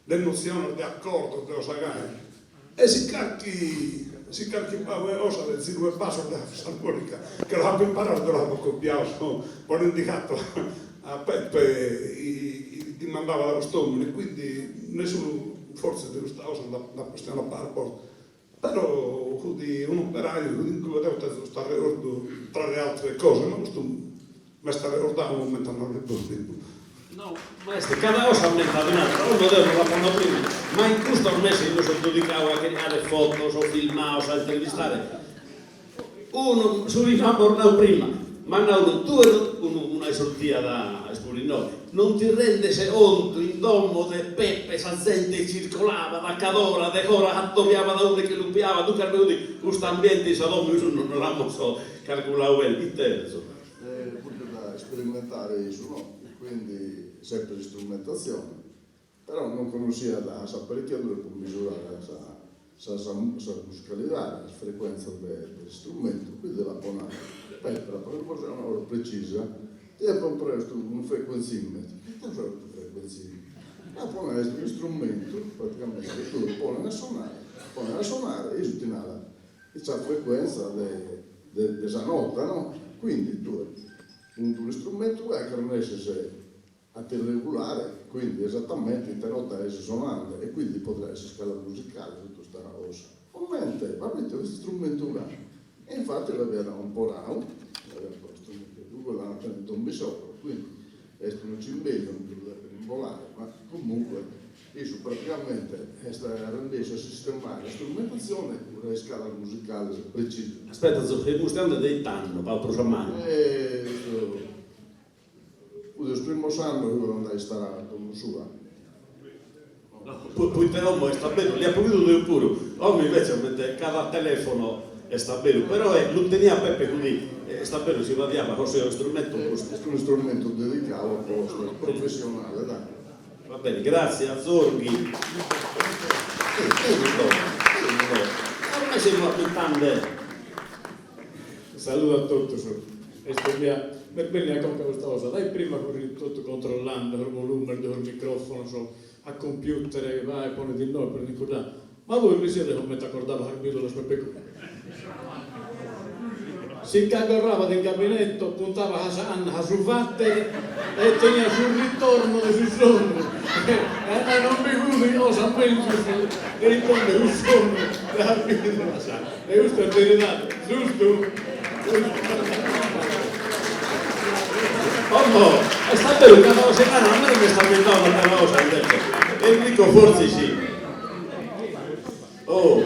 di nozione, di accordo, di osagare. E si caricava osa del zero e basso della fisarmonica, che lo avevo imparato, lo avevo copiato, poi indicato a Peppe, ti mandava dallo stommine, quindi nessuno forse di questa cosa da questione a parte, però un operaio in cui devo stare ricordo tra le altre cose, ma questo mi sta ricordando un momento non ricordo. No, maestro, cada cosa aumenta un'altra, uno deve la fanno prima, ma in questo mese io sono dedicato a creare foto, so filmare, a intervistare. Uno subito ha portato prima, ma no, tu una sortita da espurinare. Non ti rende se onto in domo de Peppe sa gente circolava da cadora de ora attoviava da uno che lupiava tu che venuti questo ambiente di domo io non l'ho so calcolare bene il terzo pure da sperimentare su no, quindi sempre di strumentazione, però non conosceva la apparecchiatura per misurare la musicalità, la frequenza del strumento, quindi la buona Peppe la proprio una ora precisa. E poi presto un frequenzimetro. Che cosa è un frequenzimetro? Ma poi è uno strumento, praticamente, tu lo poni a suonare e tu la frequenza della nota, no? Quindi tu un strumento che connesse a te regolare, quindi esattamente in te nota è suonando e quindi potrà essere scala musicale, tutta questa cosa. Ovviamente, parliamo questo strumento là. E infatti l'abbiamo un po' round, l'hanno tenuto un bisogno, quindi è un cimbello per volare, ma comunque io praticamente rendeso a sistemare la strumentazione con una scala musicale precisa. aspetta, stiamo stiamo dei tanno, per programmare il primo anno che non andai a stare con sua. poi te l'uomo sta bene, li ha potuto due pure, l'uomo invece mette cada telefono e sta bene, però lo tenia Peppe così, sta bene, si vadiava, forse è uno strumento È uno strumento dedicato, professionale, dai. va bene, grazie a Zorghi. Ormai siamo aspettando. Saluto a tutti, per bene anche questa cosa, dai prima con tutto controllando il volume, il microfono, a computer, vai, pone di noi per ricordare, ma voi mi siete come ti accordava il video della sua pecora? Si agarrava del gabinetto, puntava a su vatte e tenia sul ritorno e sul sonno. E non mi gusti, io sapevo che ritorno sul sonno della vita. E questo è verità, giusto? Oh no, è stato vero che una settimana non è che sta inventando una cosa, e dico forse sì. Oh,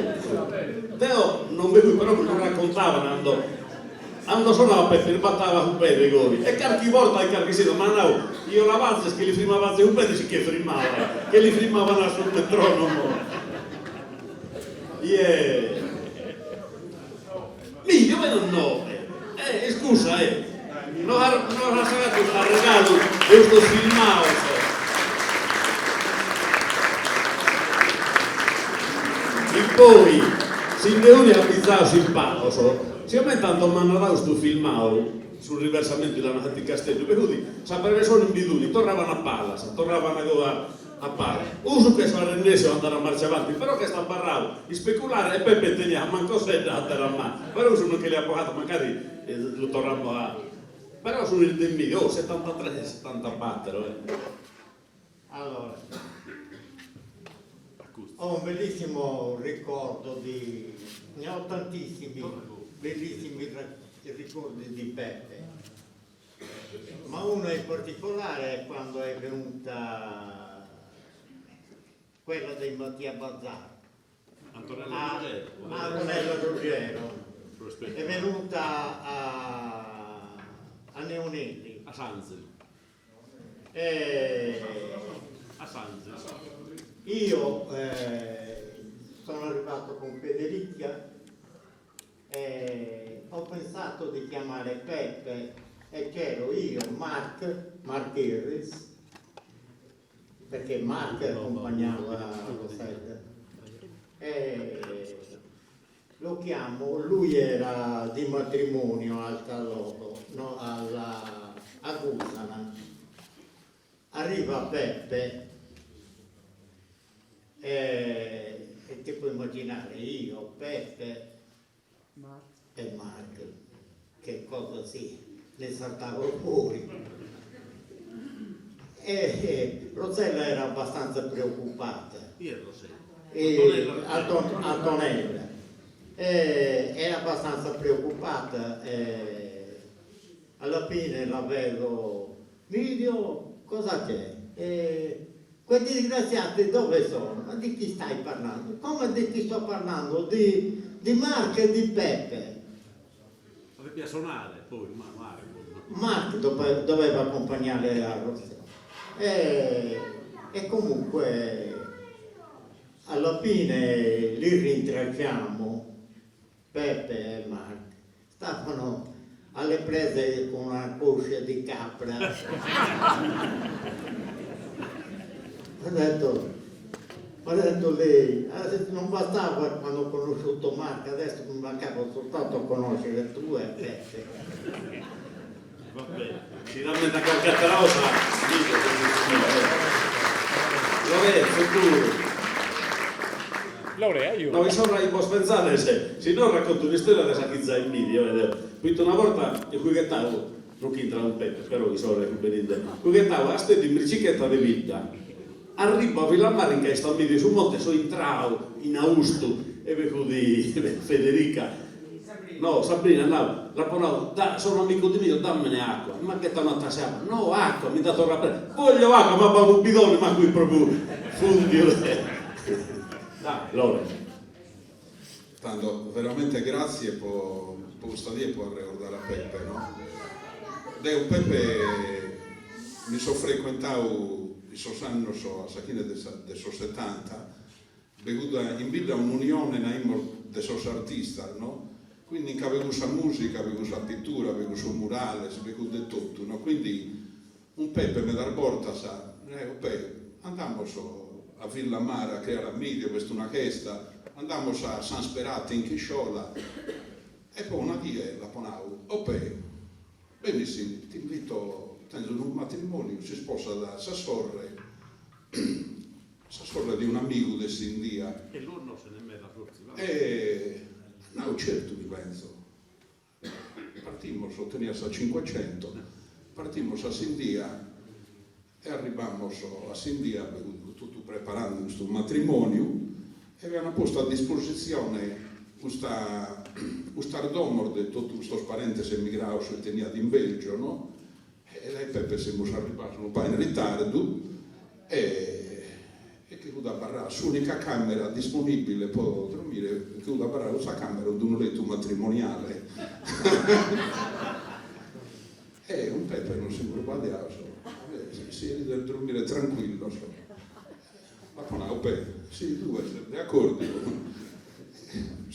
Teo non vedo però non raccontava quando suonava Peppe, battava un pezzo i gori e qualche volta e qualche sera, ma no, io la valsa che li firmava un pezzo che firmava, che li firmavano sul metronomo. Yeah. Miglio, ma non no. Scusa, non ha sagato il regalo di questo filmato. E poi, se ne ha ammazzato il palo, siccome tanto mi hanno dato questo filmato sul riversamento della Nata di Castello, per cui sapere solo in bidoni, tornavano a palla, tornavano a palla. Uso che sono rendesse a andare a marcia avanti, però che sta parlando di speculare e Peppe tenia, ma cos'è da andare a mano? Però sono che li ha pagato, magari lo torniamo a... Però sono il del medio, 73 74. Allora, ho un bellissimo ricordo ne ho tantissimi bellissimi ricordi di Peppe, ma uno in particolare è quando è venuta quella dei Mattia Bazzar, Antonella Ruggero, è venuta a Neonelli, A Sanzi. A Sanzi. Io sono arrivato con Federica, ho pensato di chiamare Peppe e c'ero io, Mark Irris, perché Mark accompagnava Rosetta, lo chiamo, lui era di matrimonio al Caloro, no, a Gusana. Arriva Peppe e ti puoi immaginare io, Peppe e Mark, che cosa ne saltavo fuori. E Rosella era abbastanza preoccupata. Antonella era abbastanza preoccupata. Alla fine la vedo, Midio, cosa c'è? Questi disgraziati dove sono? Ma di chi stai parlando? Come di chi sto parlando? Di Mark e di Peppe. Doveva suonare poi, Mark doveva accompagnare la Rossella. E comunque alla fine li rintracciamo, Peppe e Mark. Stavano alle prese con una coscia di capra. Ho detto lei, non bastava quando ho conosciuto Mark, adesso mi mancava soltanto conoscere tu e Peppe. Vabbè, si rammenta qualche altra cosa, Lorenzo, tu. Laurea, io. No, mi sono pensare se non racconto una storia di Sacchizza in video. Quindi una volta io guidettavo, non che entrava un Peppe, però mi sono recuperito. Guidettavo a stare in bicicletta di vita. Arrivo a Villamare in questo video su monte, sono entrato in Augusto e vedo di Federica. No, Sabrina, no, la ponavo, sono amico di mio, dammene acqua. Ma che t'hanno attasiato? No, acqua, mi dato rappresentato. Voglio acqua, ma va un bidone, ma qui proprio fundio. Dai, Lorenzo. Tanto veramente grazie per questo dia per ricordare a Peppe, no? Un Peppe mi sono frequentato i suoi anni a Sacchine del 70, in villa un'unione dei suoi artisti, no? Quindi avevo la musica, avevo la pittura, avevo il murale, avevo di tutto, no? Quindi un Peppe mi dà la porta, sa, andiamo a Villa Mara a creare a Midio, questa una chiesa, andiamo a San Sperate in Chisciola e poi una via la ponavo, benissimo, ti invito, tengo un matrimonio, si sposa da Sassorre di un amico di Sindia. E lui non se ne mette a forza. No, certo, mi penso. Partimmo, sottenia a 500, partimmo a Sindia e arrivammo a Sindia, tutto preparando questo matrimonio e avevano posto a disposizione questo ardomor di tutti questi parenti emigrati che teniamo in Belgio, no? E lei Peppe siamo arrivati un po' in ritardo e che da barrare l'unica camera disponibile per dormire, che da barrare questa camera di un letto matrimoniale. E un Peppe non si guardava, si era da dormire tranquillo. Ma con Peppe, sì, due, d'accordo.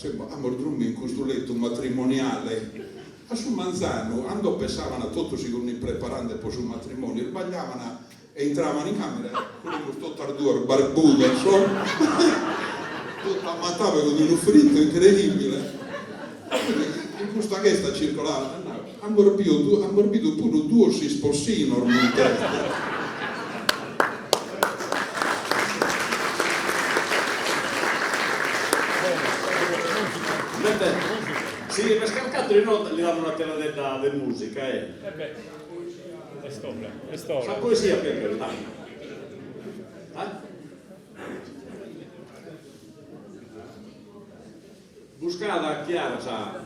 Abbiamo dormito in questo letto matrimoniale. A sul Manzano, quando pensavano a tutto si preparando per sul matrimonio, sbagliavano e entravano in camera con questo tardore barbuto, insomma. ammattava con un fritto incredibile. In questa che sta circolando, ha morbito pure due si spossino ormai. Sì, per scarcato gli danno una teladetta di musica, È storia. Sa poesia per dai. Buscata Chiara sa.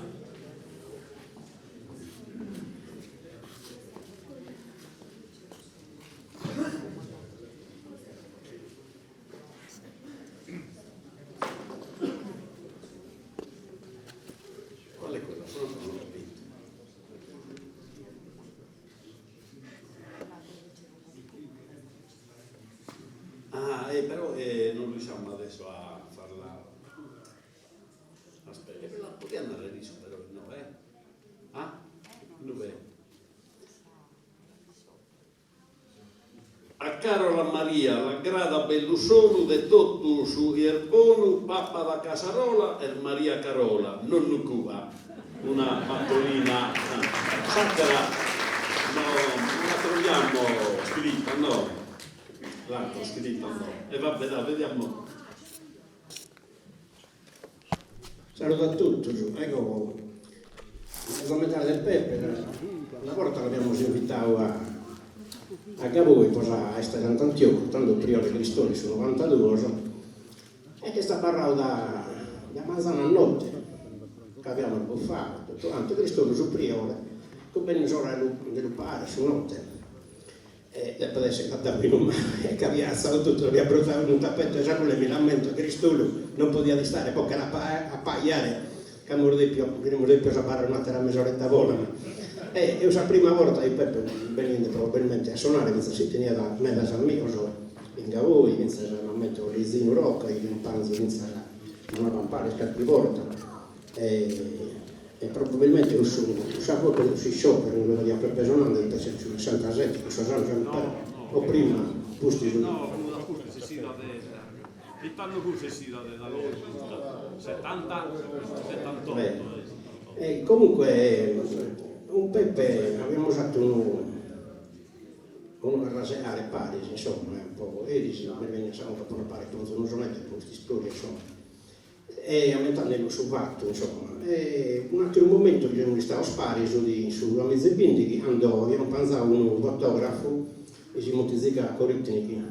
Qual è quella? Sono capito. Però non riusciamo adesso a farla. Aspetta, la poteva andare lì però no, Ah? Dov'è? A Carola Maria, la grada Bellusolu, de tottu su Ierbonu, Papa da Casarola e Maria Carola, non Cuba. Una fattorina satira, no, non la troviamo scritta, no. L'altra scritta no. E vabbè, dai, vediamo. Saluto a tutti, ecco, il commentario del Peppe, una volta l'abbiamo invitato a Gaboi, poi a essere in Antioco, portando il priore Cristoni su 92, e che sta parlando da Manzana a notte, che abbiamo il buffato, durante Cristoni su priore, che ben del pare su notte. E poi adesso che aveva alzato tutto, aveva bruciato un tappeto già con le mi lamento Cristolo non poteva stare, poi che era a pagliare che non più sapere una terra mezz'oretta vola e la prima volta il Peppe venendo probabilmente a suonare mentre si teneva da me da San Mioso in Gavoi, mentre mi metto lì in Rocca, in Panzo, mentre una pampare scarpi volta e probabilmente usavo quello si sciopero in quello di Peppe Sonando in 67 o prima posti su no, se si da il tanno se si da loro 70 78 e comunque un Peppe abbiamo usato uno raseare pari insomma un po' e mi venne un po' pare non sono neanche questi storie insomma e aumentando sul fatto insomma e un altro momento che non stavo spari sulla mezzepindi andò abbiamo pensato un fotografo e si motizica Koritniki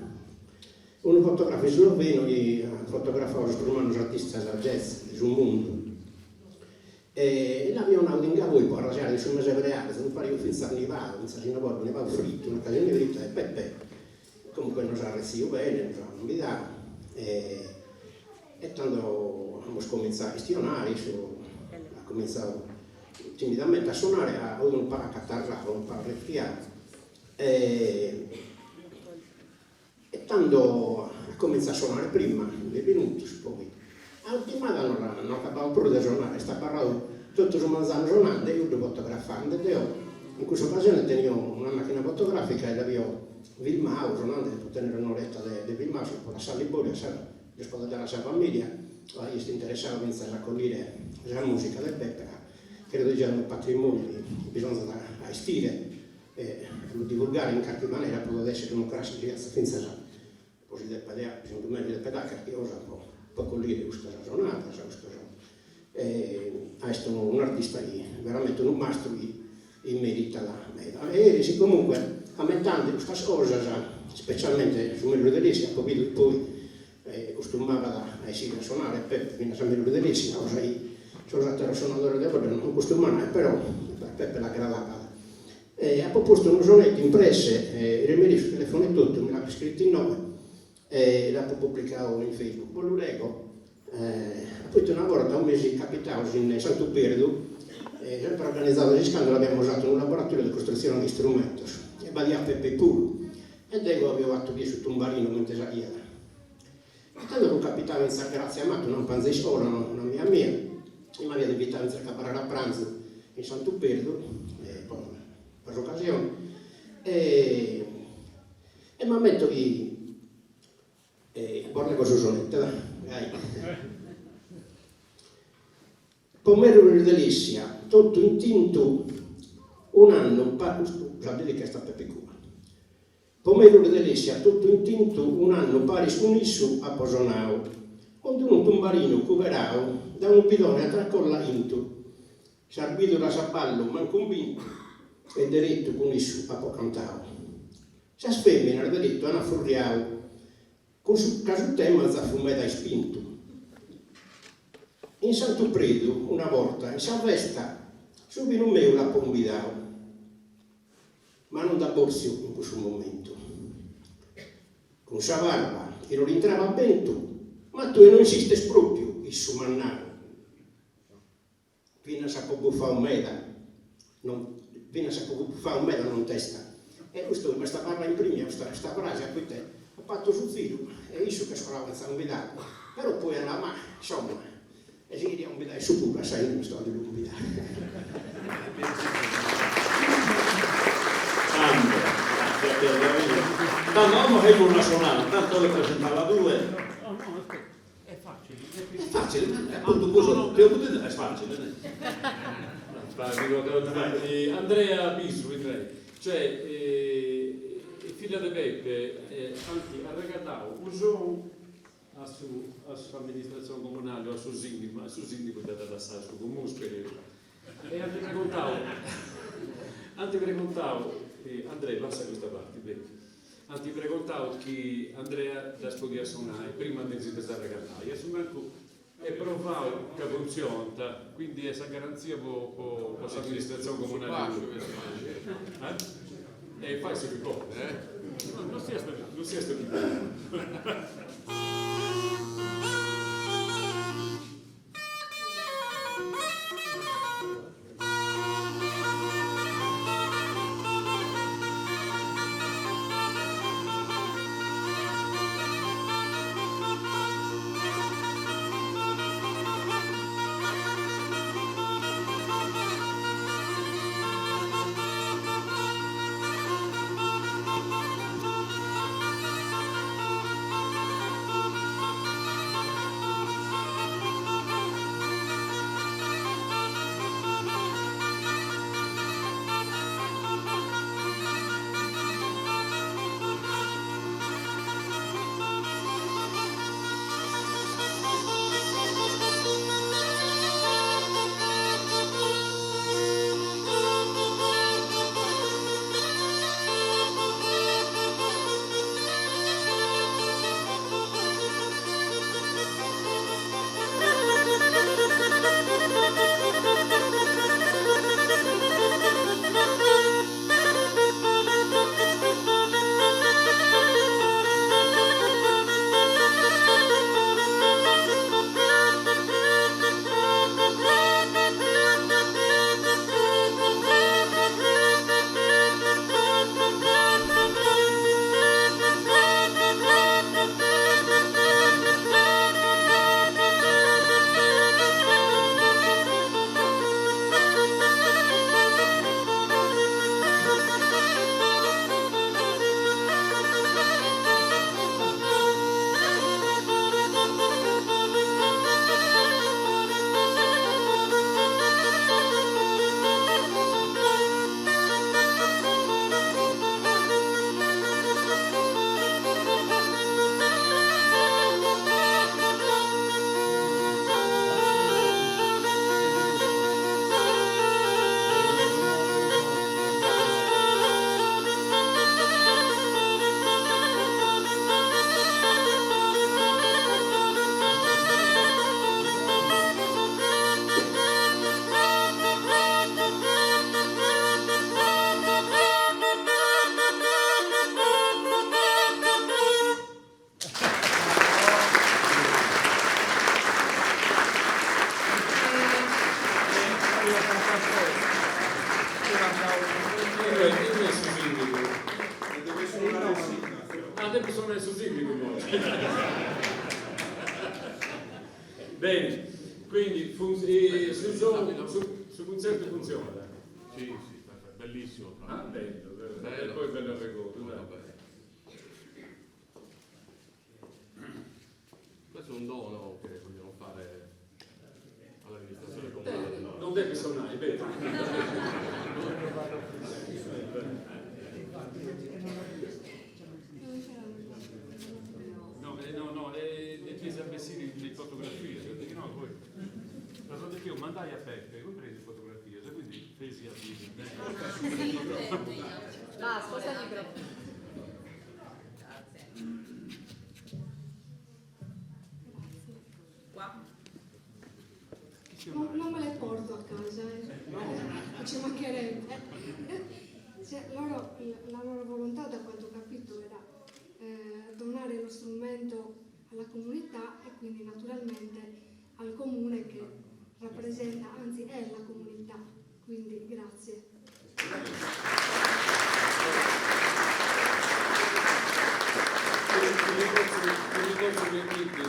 un fotografo sloveno che fotografava i primi artisti da jazz sul mondo e l'abbiamo andato in Gavoi poi a rasare su mese reale non pare io finza arrivare ne va fritto un'occasione dritta e Peppe comunque non si arrezio bene non mi dà e tanto abbiamo cominciato a questionare ha cominciato timidamente a suonare a un po' a catarrare un po' a refriare e tanto ha cominciato a suonare prima dei minuti poi all'ultima non acabavo pure di suonare sta parlando tutto su Manzano suonando e io devo fotografare in questa occasione tenevo una macchina fotografica e l'avevo filmato suonando per tenere un'oretta di filmato poi la sala di Boria rispondo della sua famiglia io sto interessato a raccogliere la musica del Peppe credo sia un patrimonio che bisogna gestire e divulgare in qualche maniera può essere una classica senza così del pedale bisogna meglio del pedale che usa può cogliere questa giornata è stato un artista veramente un mastro in merita la meta e comunque ammettendo questa cosa specialmente su Mello dell'Essia poi costumava a essere a suonare Peppe fino a San Mello dell'Essia sono stato suonatore del Peppe non costumava però Peppe la gradava e ha proposto un sonetto impresse il rimedi sul telefono e tutto me l'ha scritto in nome e l'ha pubblicato in Facebook poi lo leggo poi una volta un mese capitavo in Santo Perdu sempre organizzato gli scandali abbiamo usato in un laboratorio di costruzione di strumenti e badia Peppe pure e Dego avevo fatto via su un barino mentre saliva e tanto che capitavo in San Grazia Amato non panzai scuola una mia e mi aveva invitato in Caparare a pranzo in Santo Perdu per l'occasione e mi ammetto che bornego su sonetta Pomero di delizia, tutto intinto un anno, scusate che sta Pepe Cuba. Pomero di delizia, tutto intinto un anno pari su a Posonao, onde un tumbarino cuberao da un bidone a tracolla intu, s'arbido da sapallo man convinto e diritto con issu a Pocantao. S'as femmina al diritto a una furriao, con su caso tema za fumeda e spinto. In Santo Predo, una volta, in Salvesta, subito me la pombidao, ma non da Borzio in questo momento. Con sa barba, che non entrava a vento, ma tu non esistes proprio, il suo mannaro. Fino a poco fa un meda, non testa. E questo, questa barba in prima, questa frase a cui te, ha fatto sul filo, e io che scolava un bidato. Però poi andava, ma insomma, e si chiede un bidato, su pure, sai, non sto di un bidato. Tanto non è una sonata, tanto le presentava due. È facile. È facile, appunto questo, è facile. Andrea Bisu, cioè, figlia di Beppe, anche ha regalato usò a sua amministrazione comunale o a suo sindaco da Sasso, con Musperi. E anche preguntavo, Andrea, passa questa parte, bene. Anche preguntavo che Andrea da studiare suonare prima di iniziare a cantare. Io sono e provavo che funziona, quindi questa garanzia per l'amministrazione comunale. E fai se può, non sia stupido. Bene, quindi sul concerto funziona. Sì, bellissimo. Bello. E poi bello regoto. Questo è un dono che vogliamo fare all'amministrazione comunale. devi suonare, vedi? No, le chiese a Messini di fotografie, perché no, poi la cosa che io mandai a Peppe, poi presi fotografie, quindi fesi a video. Va, sposta il microfono. Qua. Non me le porto a casa, ci mancherebbe. Loro, la loro volontà, da quanto ho capito, era donare lo strumento alla comunità e quindi naturalmente al comune che rappresenta, anzi è la comunità. Quindi grazie.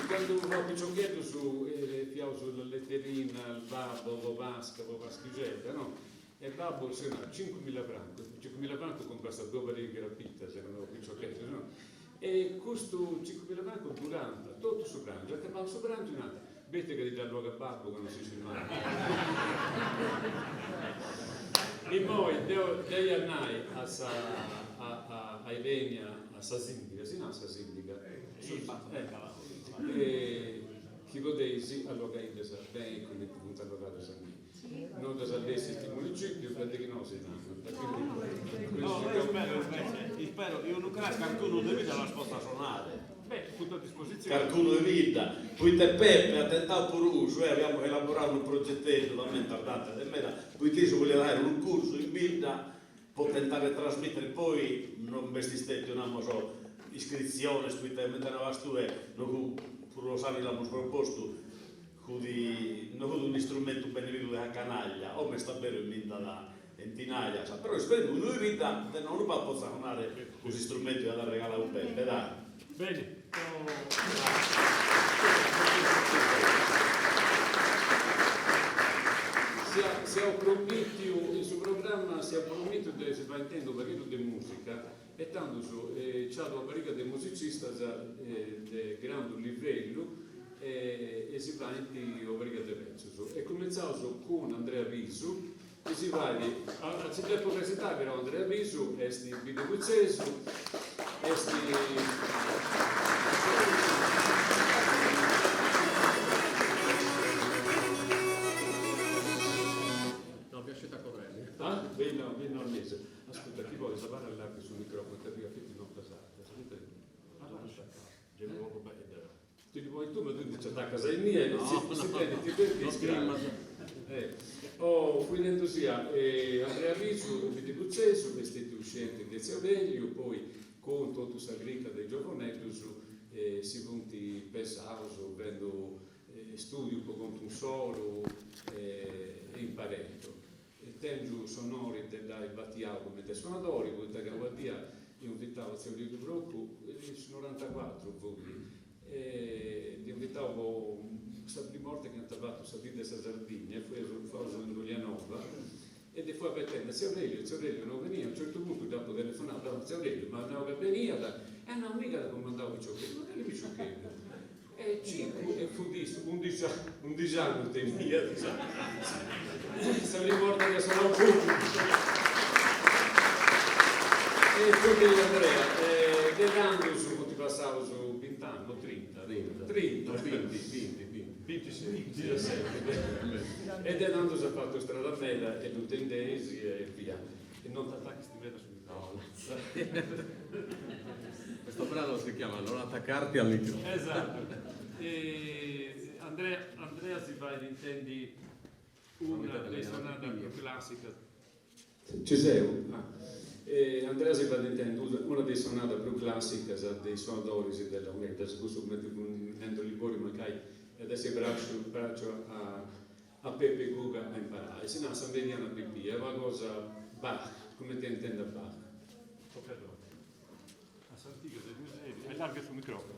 Quando ho giochetto su sulla letterina, il babbo, vasca, vaschigetta, no? E il babbo se no, 5.000 franchi, 5.000 franchi con questa due righe rapita, se non ho giochetto, no? E questo 5.000 franchi durante, tutto su branco, perché va su branco in alto, vedi che dà luogo a babbo che non si mai. E poi dei annai a Ilenia, a Sasindica, si no, Sasindica, e chi godesi allora in desa bene quindi punta allora da San non da salvesi il municipio perché non si danno no, io spero io non credo che qualcuno di vita la sposta suonare tutto a disposizione qualcuno di vita poi te Peppe ha tentato pure uso abbiamo elaborato un progettetto talmente tardata poi ti voleva dare un corso in vita può tentare di trasmettere poi non vestiste non so iscrizione scrittamente una vastue lo sanno l'abbiamo proposto non un strumento benefico della canaglia o mi sta bene in vita da entinaglia però spero che noi vita non va a poter suonare questi strumenti da regalare a un Peppe dai bene si è promesso il suo programma si è promesso di si va intendo periodo di musica e tanto c'è una barriga di musicisti di grande livello e si va in barriga di pezzo e cominciamo con Andrea Visu e si va a città università però Andrea Visu è di Videoceso è vieni al mese. Ascolta, chi vuole salvare all'arco sul microfono per dire che non pesate? Ti vuoi tu, ma tu dici a casa è mia, si prende, ti prendi, finendo sia Andrea Visu, di Bucceso, vestiti uscenti di Aurelio, poi con tutta questa grica dei giovanetti, si punti pesauso, vendo studio con un solo e imparendo. Tengo sonori dai battiao come te suonatori, poi da Gaudia io invitavo a Teorio di Brocco, sono 94 voi, e invitavo Sabri Morte che ha trovato Sabine Sardegna, e poi ho in Giulianova, e poi a Bettina, Aurelio non veniva, a un certo punto dopo telefonato a Aurelio, ma non veniva, non mica da comandare i ciocchetti, ma che li ciocchetti? E 5 e fu 11 anni tenia, sono morto che sono pubblico. E poi Andrea, dell'anno su ti passavo su 20 anni, 30, 26, 17. E dell'anno si è fatto strada mela e l'utendesi e via. E non ti attacchi sti meta sul microfono. Questo brano si chiama Non attaccarti al microfono. Esatto. E Andrea si fa intendi una risonanza più classica. Ci sei? Andrea si fa intendere una dei sonate più classiche dei suonatori della Unità, questo mentre Liborio Macai e adesso braccio a Peppe Guga a imparare. Se no, San Veniano a Pipì, è una cosa Bach, come ti intende Bach? A Santiga del Museo, allarga sul microfono.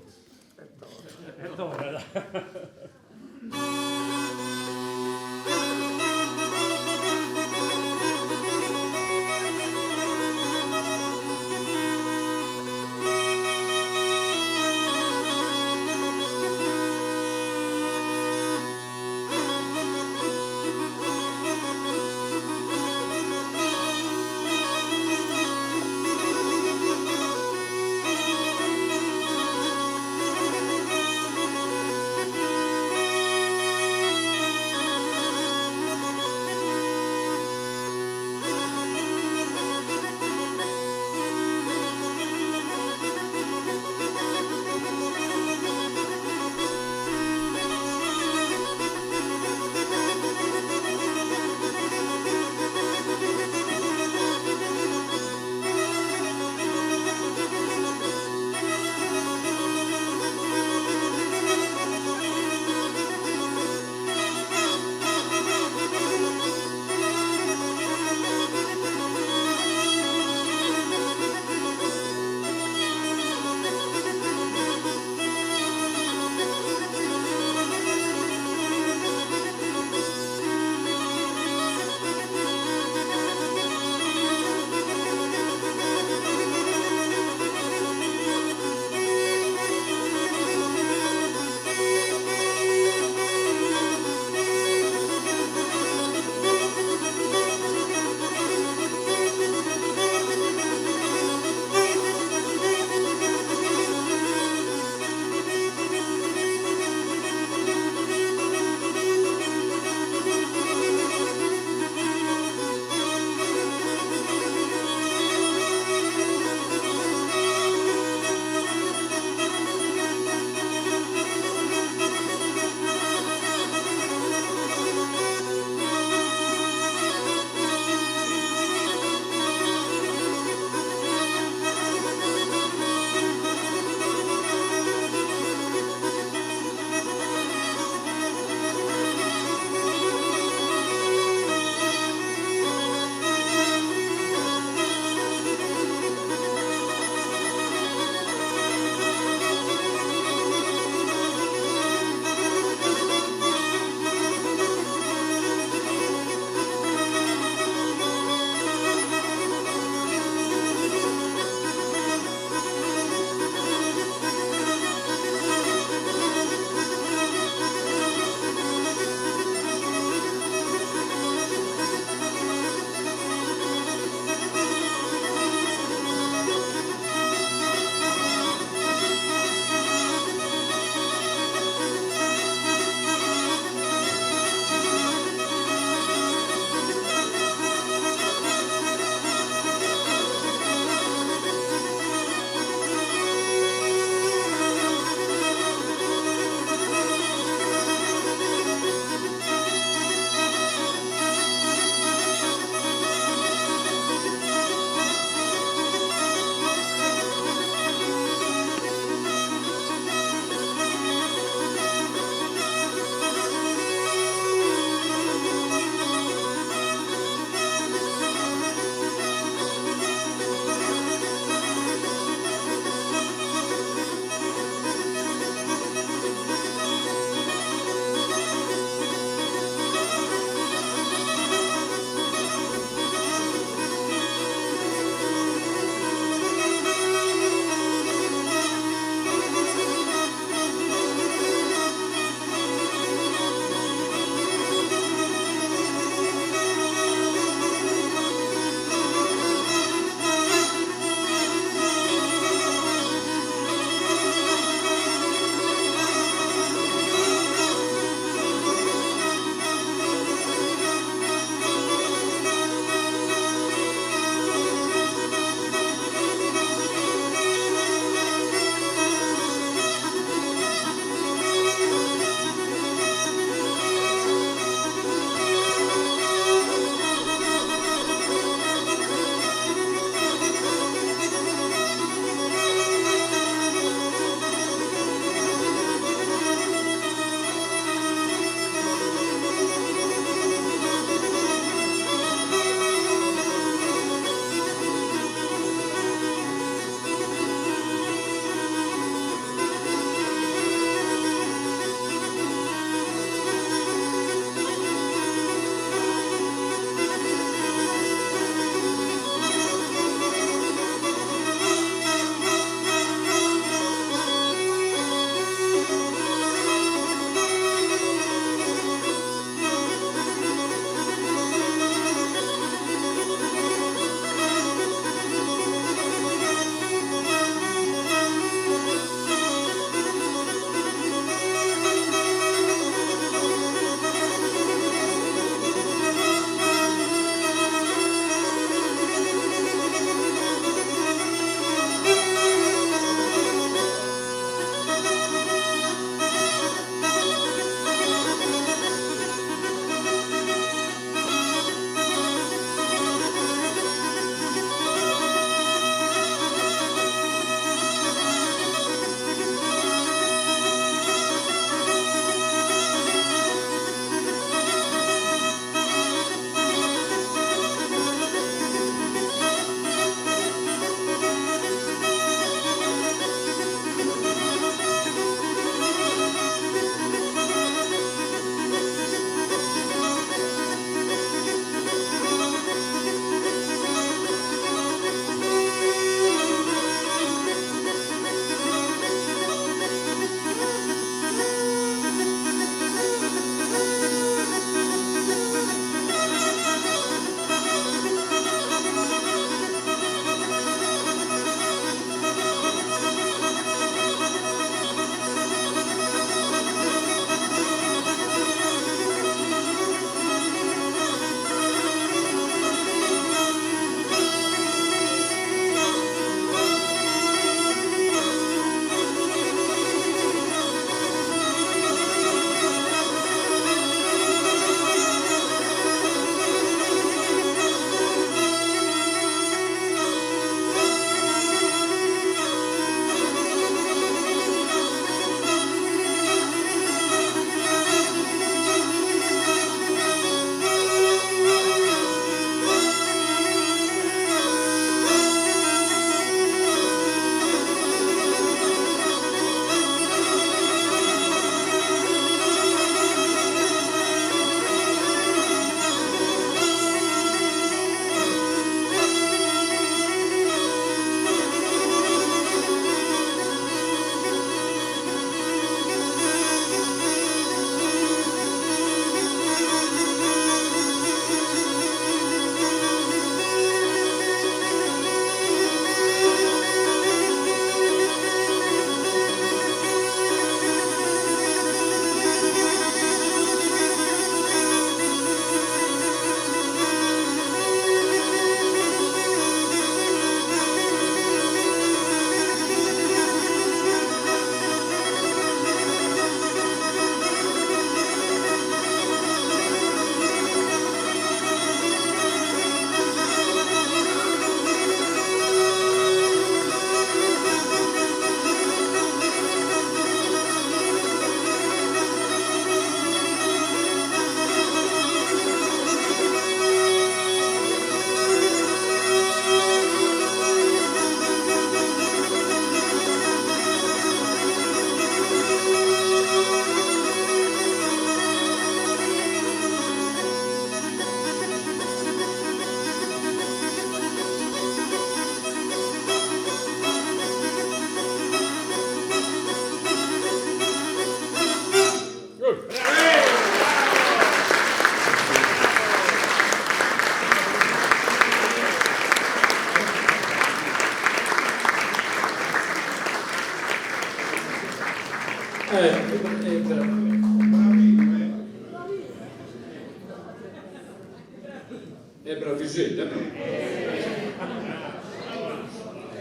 È bravicetta, no?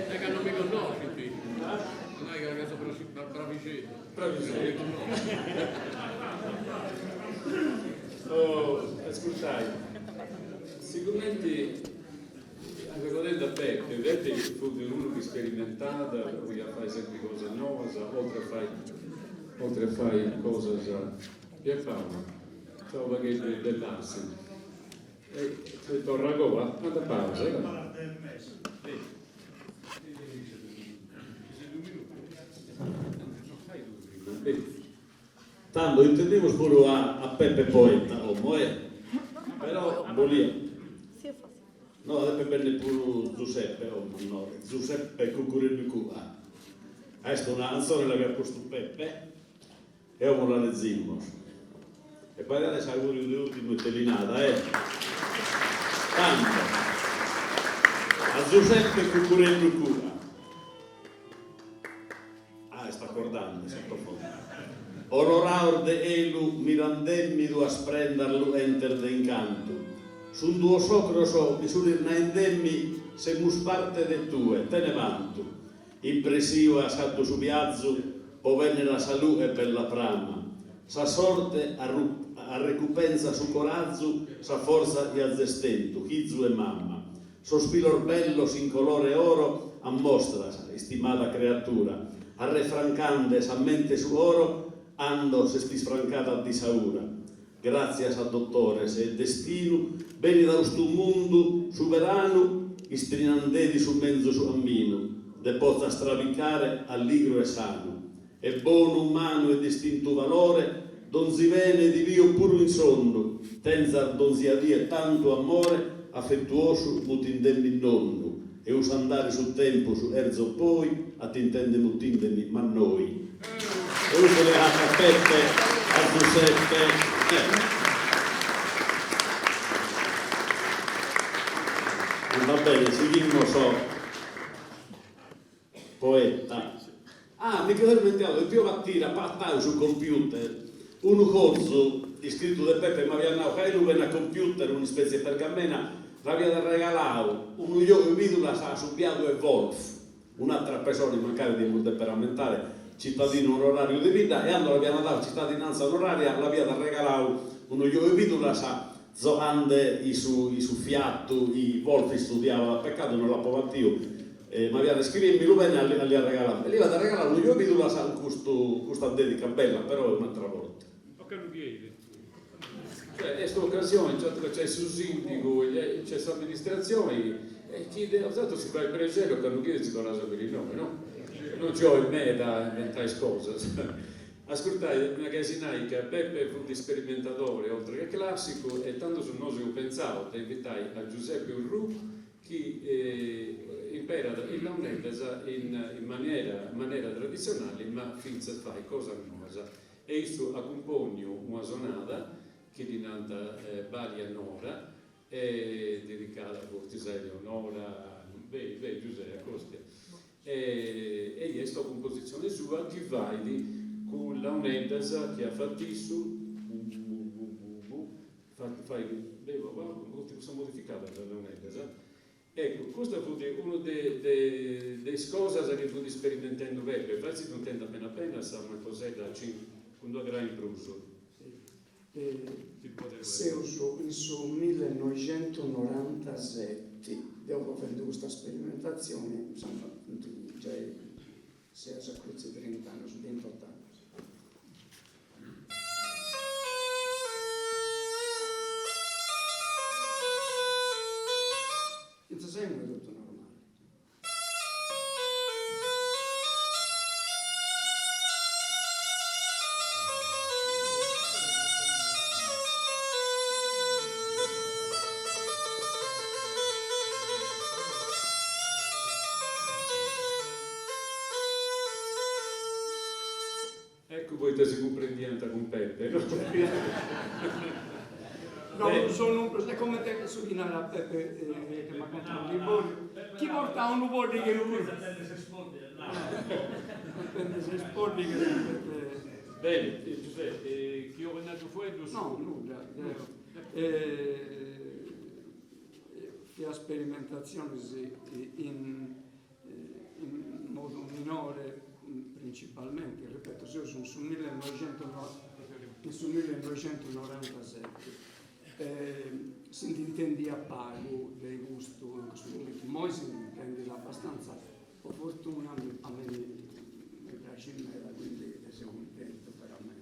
È che non mi conosci, qui. Non è che ragazzo bravicetta. Bravicetta. Oh, ascoltai, sicuramente anche godendo a Peppe, Peppe fu uno che sperimentava, lui fai sempre cose nuove, oltre a fare cose Pierpaolo, ciao che dell'Arsen. E torna a Goa, manda pausa. Tanto intendiamo pure a Peppe Poeta, però volia. No, Peppe bene pure Giuseppe, no, Giuseppe Cucurinicu. Questa è una canzone che abbiamo posto Peppe e ora la leggimmo. E poi adesso auguri di ultimo telinata, Tanto a Giuseppe Cucurinicu. Sta accordando, sottofondo. Onoraur de elu mirandemmi du a sprenderlu enter de incanto. Sun duo socro so, misurir na indemmi, se mus parte de tue, te ne vanto. Impresivo a satto su viazzo, o venne la salute per la prama. Sa sorte a recupenza su corazzo, sa forza di azzestento, chizzu e mamma. Sospiro bello sin colore oro, a mostra, stimata creatura. A refrancande sa mente su oro, ando se sti sfrancata di saura. Grazie a dottore, se è destino, beni da stu mondo sovrano, istrinandedi su mezzo su cammino, de pozza stravicare alligro e sano. E buono umano e distinto valore, donzi vene di Dio puro in sonno, tenza donzi a Dio tanto amore, affettuoso mutindemmi nonno, e usa andare sul tempo su erzo poi, a t'intende mutindemmi ma noi. E uso le a Peppe, a Giuseppe, va bene, seguimmo poeta. Mi chiedo dimenticato, il primo mattina partavo sul computer, un cozzo iscritto da Peppe mi aveva dato, che lui venne a computer, una specie di pergamena, l'aveva regalato, un io video la sa su Biago e Wolf, un'altra persona mancare di un temperamentale, cittadino onorario di vita, e allora abbiamo dato cittadinanza onoraria, l'aveva regalato un io video la sa Zoande i su fiatto, i Wolf studiava, peccato non la povatio, ma aveva scrivimi lo bene gli ha regalato, e gli aveva regalato un io video la sa questa dedica bella, però è un'altra volta. Che non chiede. Cioè, in questa occasione c'è il sindaco, c'è l'amministrazione, e chi ha usato si fa il presello che non chiede si conosce per il nome, no? Non c'ho in me da inventare cose. Ascoltate, una casinai che Peppe fu di sperimentatore, oltre che classico, e tanto sul noso io pensavo, ti invitai a Giuseppe Urru, che impara il launedasa in maniera tradizionale, ma finza fai cosa nuova. E io accompagno una sonata che dinanta Balia Nora, dedicata a Cortisai Leonora, Giuseppe Costa. E questa composizione sua che va con la un'endasa che ha fatto su possiamo modificare la un'endasa. Ecco, questa fu una delle cose che fu sperimentando Peppe, infatti non tenta appena sa una cosetta con due grani pruso. Se uso in su 1997, dopo aver questa sperimentazione, insomma, già si è a 30 anni, su 28 anni. Non sembra tutto normale. Ecco voi te si comprendiate con Peppe, no? No, sono è come te che sottolineare a Peppe che mi ha contato un libro. Chi porta un libro che lui? Si spordi che Bene, Giuseppe, chi ho venuto fuori? No, nulla. La sperimentazione in modo minore principalmente, ripeto, io sono sul 1997. Si intendi a pago dei gusti, noi si intendi abbastanza, per fortuna a me mi piace il mera, quindi sono contento veramente.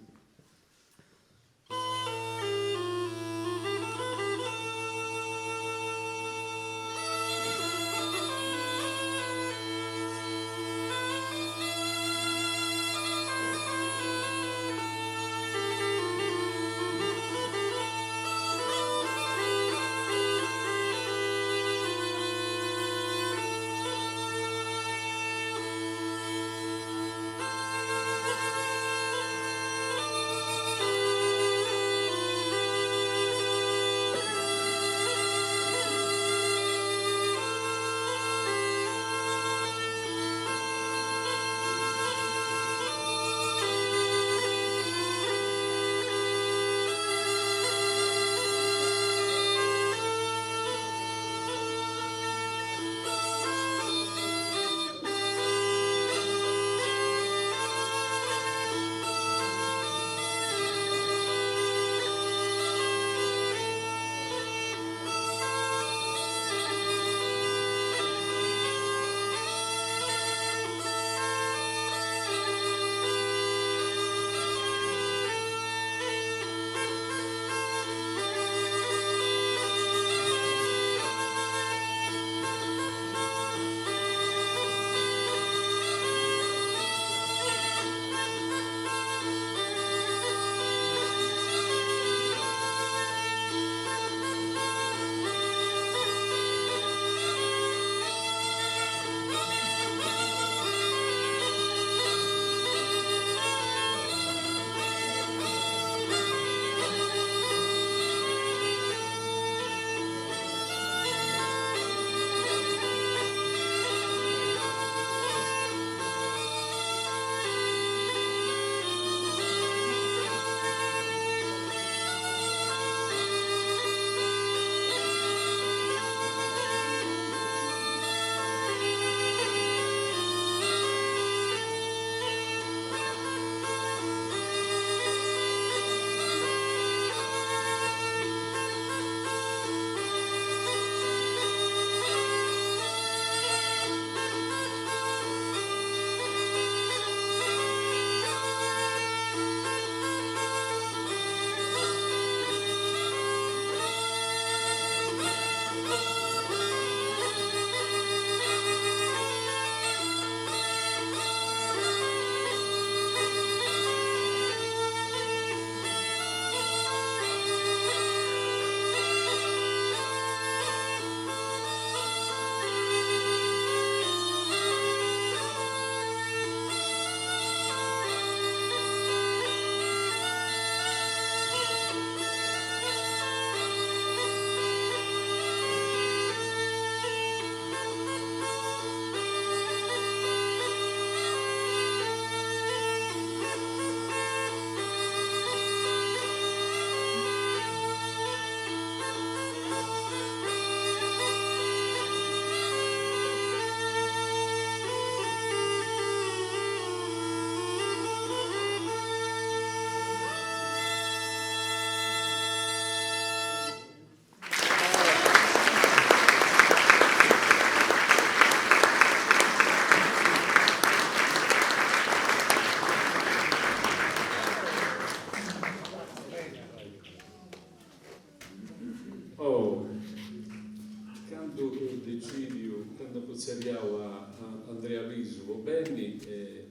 seriau a Andrea Visu o Benni e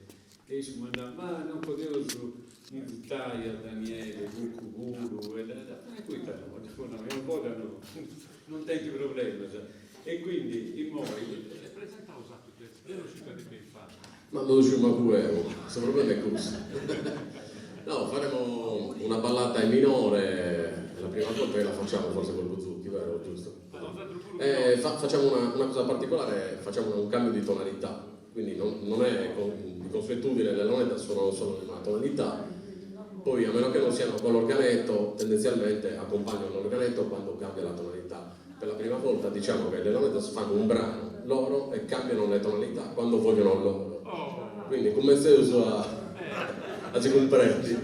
si ma non potevo in Italia Daniele Bucuguru e qui non tem problema e quindi in Mori presenta usato questo città di Benfà ma lo dico pure questo problema è così no faremo una ballata in minore la prima volta che la facciamo forse col Buzucchi vero giusto? Facciamo una cosa particolare, facciamo un cambio di tonalità, quindi non è di consuetudine le nonne suonano solo una tonalità, poi a meno che non siano con l'organetto, tendenzialmente accompagnano l'organetto quando cambia la tonalità. Per la prima volta diciamo che le nonne fanno un brano loro e cambiano le tonalità quando vogliono loro. Quindi come se uso a ci comprendi.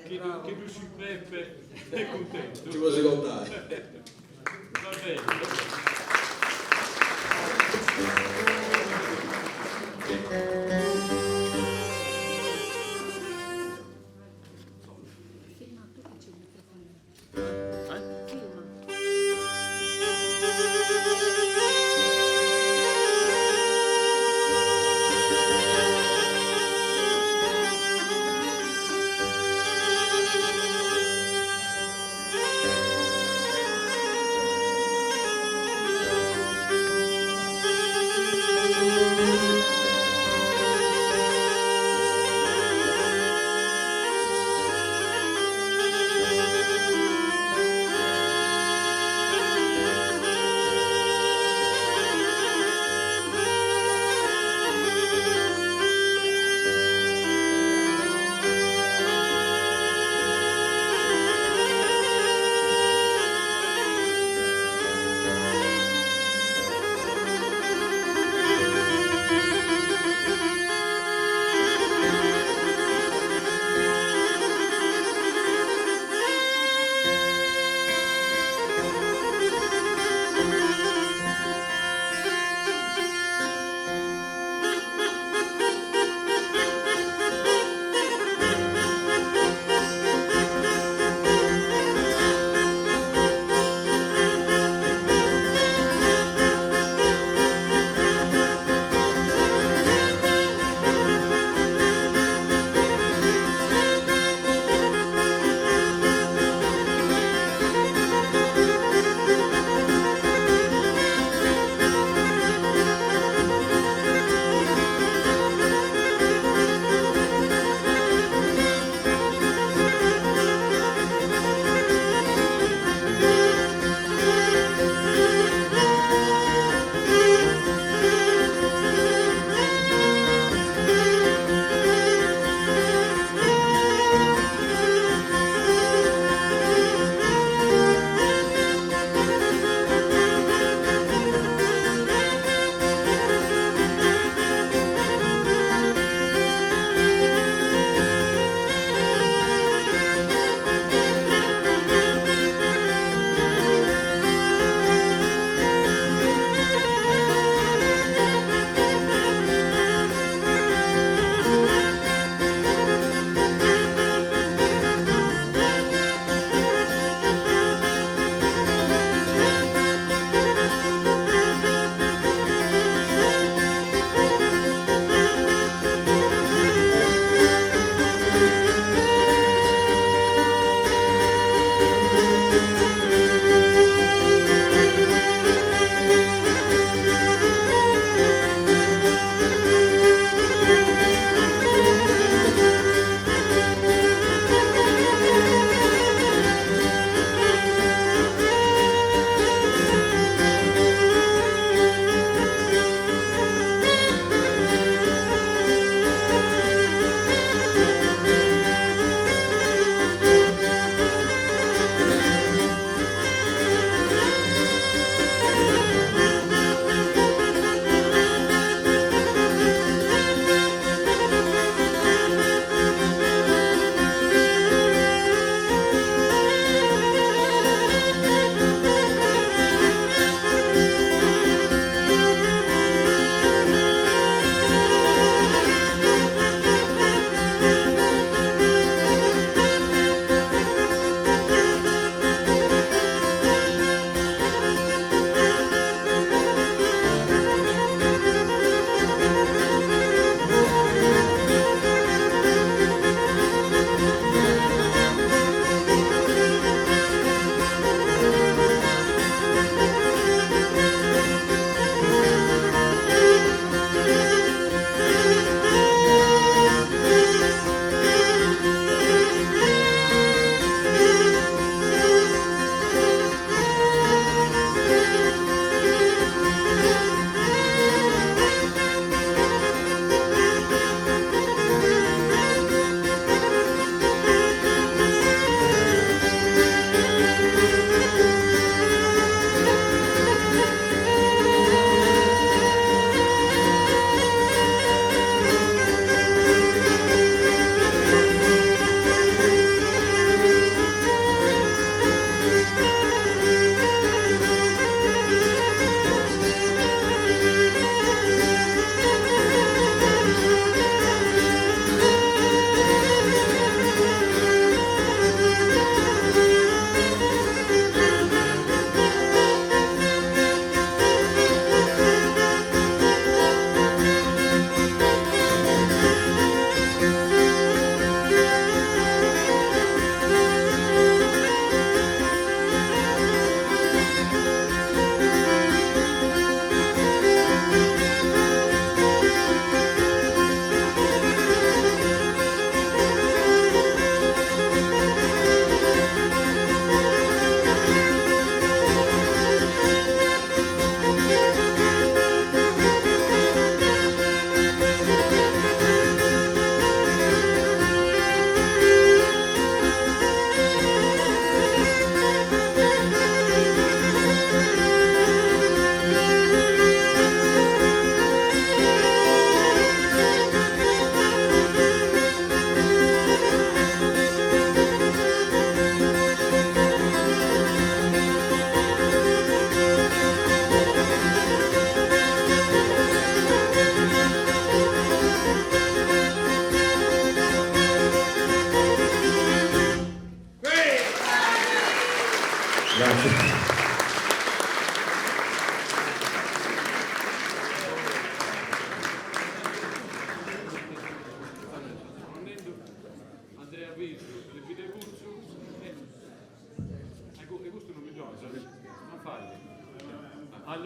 Che tu Peppe è contento. Ci vuoi contare? Va bene.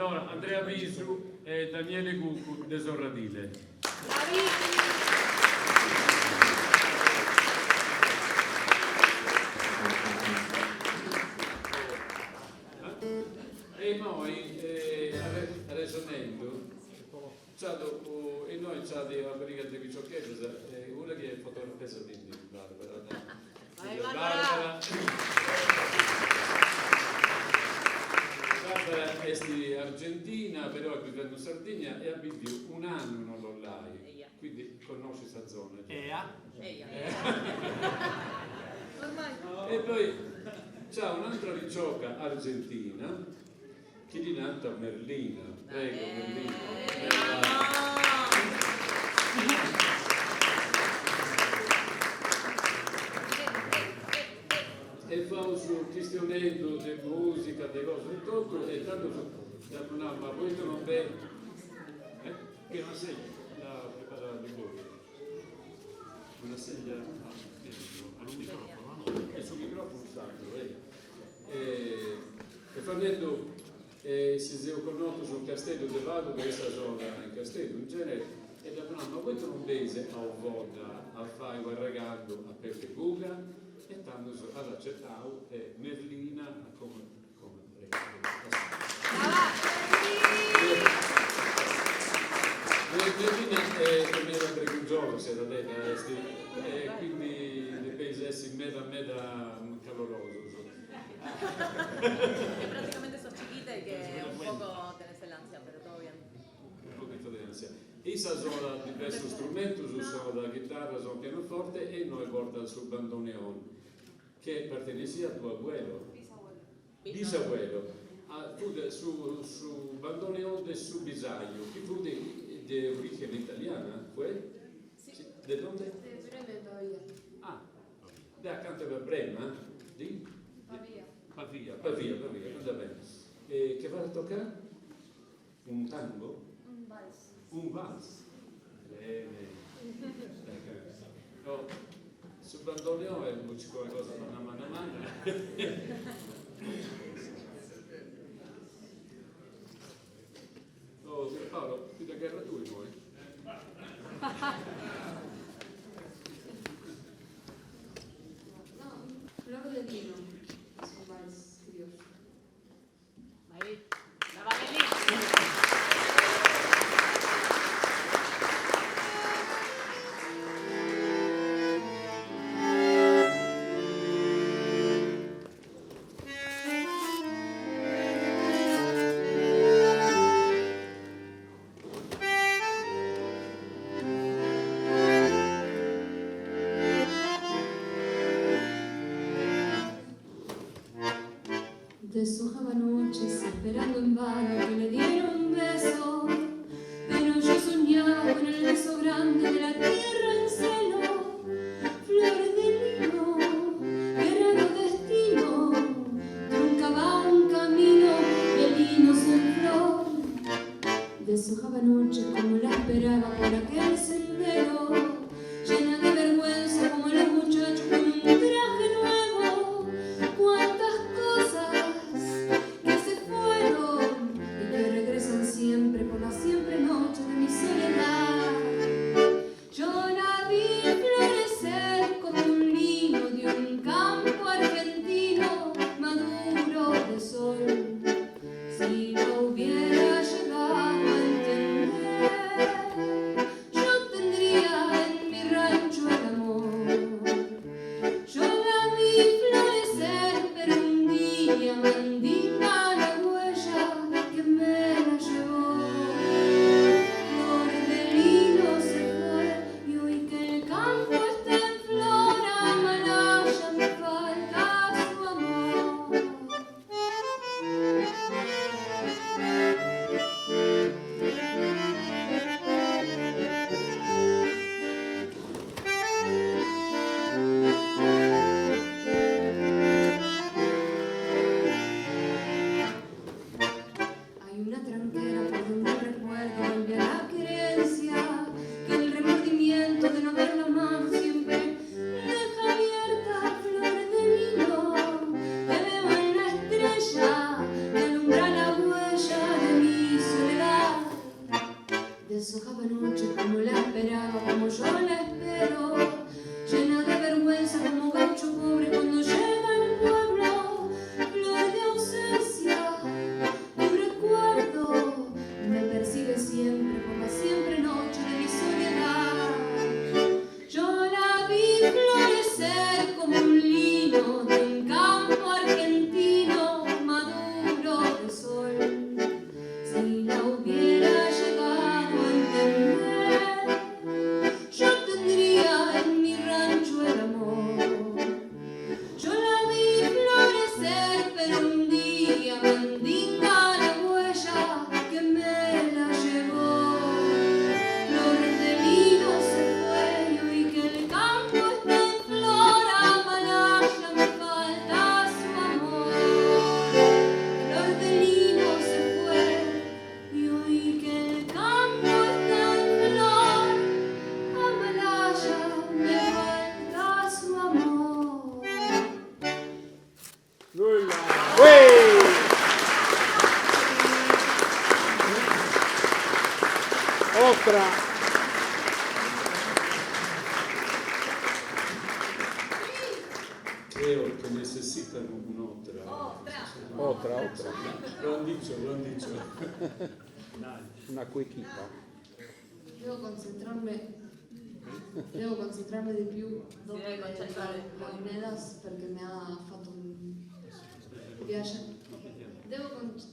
Allora, Andrea Bisu e Daniele Guccu de Sorradile. E noi, adesso e noi c'è la briga di Viciocchetto, una che è fotografessa di Barbara. Barbara è argentina, però è vivendo in Sardegna e ha vivuto un anno non l'online, quindi conosci questa zona. E poi c'è un'altra ricciocca argentina che è nata Merlina. Prego, Merlina. E fa un suo questionamento di musica, di cose di tutto, e tanto no, ma voi non vedi, che non sei la preparata di voi, una seglia al microfono, è sul microfono sacro, e facendo si è conosciuto sul castello di Vado, che è questa zona in castello in genere, e da ma voi non vedi a volta a fare un regalo a Peppe Buga, e tanto ad accettare Merlina come Merlina è mera pregiudice, si era detta, e quindi le paesessi meda caloroso. È praticamente sono chiquite che è un poco tenés l'ansia, pero todo bien. Un poquito di ansia. Issa sono diversi strumenti, sono la chitarra, sono pianoforte e noi porta sul bandoneon, che pertenecía a tuo abuelo. Bisabuelo. Su bandoneon de su bisaio, che fu di origine italiana, fue? Sì. ¿De dónde? De Bremen todavía. Ah, de accanto a Brema? Di? Pavia. Pavia, va bene. Che va a toccare? Un tango? Un vals. Un vals. Bene. No, sul bandoneon è qualcosa da una mano. Oh, Paolo, ti da guerra tu noi. No, bravo de vino. Es un vals curioso. Ahí, la Vanelli. Deshojaba noches esperando en vano que le diera un beso, pero yo soñaba con el beso grande de la tierra en celo, flores de lino, guerrero destino, truncaba un camino y el lino sin flor. Deshojaba noches como la esperaba por aquel sendero, llena de vergüenza como los muchachos con un traje nuevo. Cuántas cosas que se fueron y que regresan siempre por la siempre noche de mi soledad. Yo la vi florecer como un lino de un campo argentino maduro de sol. Si lo hubiera llegado a entender, yo tendría deshojaba noche como la esperaba, como yo la espero, llena de vergüenza como gaucho pobre cuando llega al pueblo, flor de ausencia, tu recuerdo me persigue siempre por la siempre noche de mi soledad. Yo la vi florecer como un lino del campo argentino maduro de sol. Si la hubiera llegado a entender, yo tendría en mi rancho el amor. Yo la vi florecer, pero un día mandinga la huella que me la llevó. Flor de lino se fue y hoy que el campo está en flor, a Malaya me falta su amor. Flor de lino se fue y hoy que el campo está en flor, a Malaya me falta su amor. Otra. Creo que necesitan un'altra. Otra. Lo han dicho. Una cuequita. Devo concentrarmi di più dopo Si deve le concentrare. monedas perché mi ha fatto un viaggio. Devo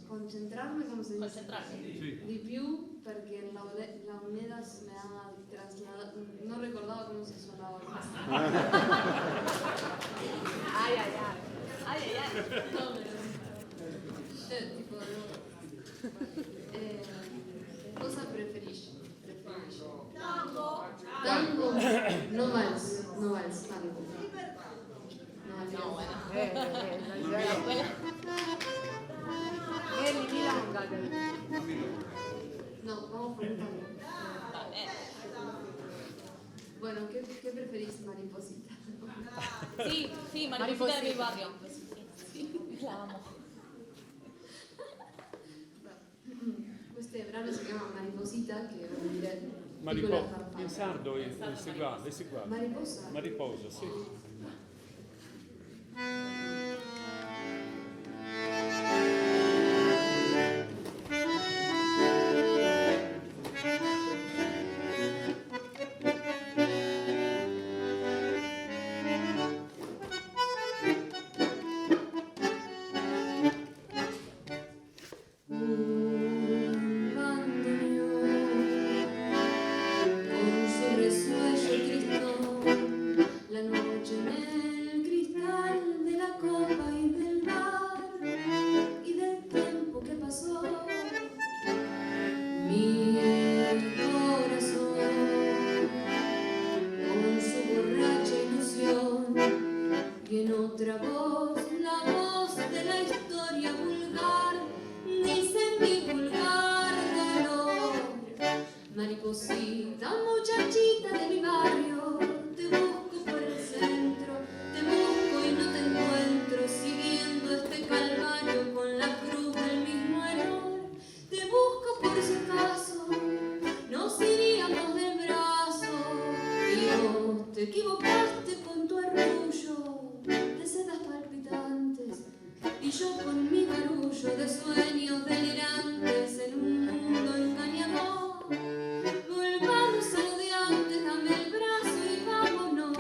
concentrarmi, come si dice? Concentrarmi. Di più perché la monedas me ha trasladato, non ricordavo come si suonava. Ay, ay, ay. Ay, ay, ay. Tipo, cosa preferisci? Tango? No vals, tango. No, bueno. No, vamos por el tango. Bueno, ¿qué preferís, mariposita? Sí, mariposita de mi barrio. Sí, la amo. Questo brano si chiama Mariposita, che vuol dire piccola farfalla. In sardo si guarda. Mariposa? Mariposa, sì. Con su resuello tristón, la noche en el cristal de la copa y del bar y del tiempo que pasó. Mi corazón, con su borracha ilusión, y en otra voz, la voz de la historia vulgar, dice mi vulgar dolor. Mariposita, muchachita de mi barrio, te busco por el centro, te busco y no te encuentro, siguiendo este calvario con la cruz del mismo error. Te busco por si acaso nos iríamos del brazo, y vos te equivocaste con tu arrullo de sedas palpitantes, y yo con mi barullo de sueños delirantes en un mundo engañador. Volvamos a lo de antes, dame el brazo y vámonos.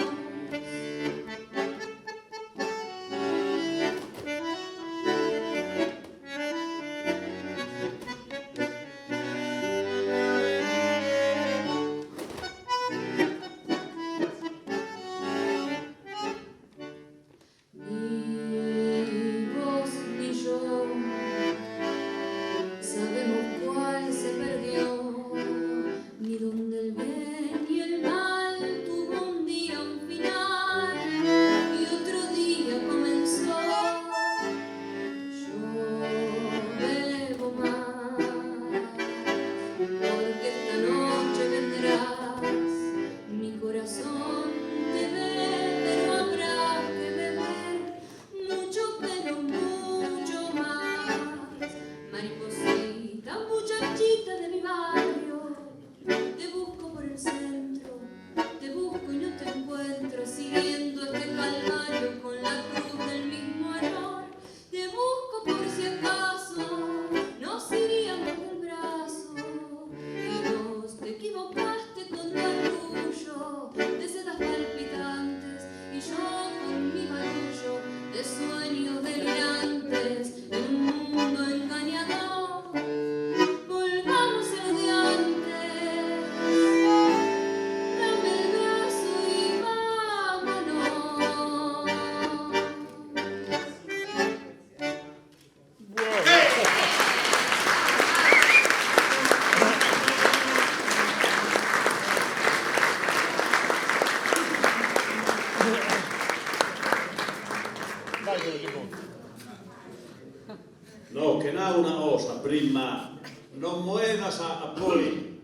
prima non moedas a poi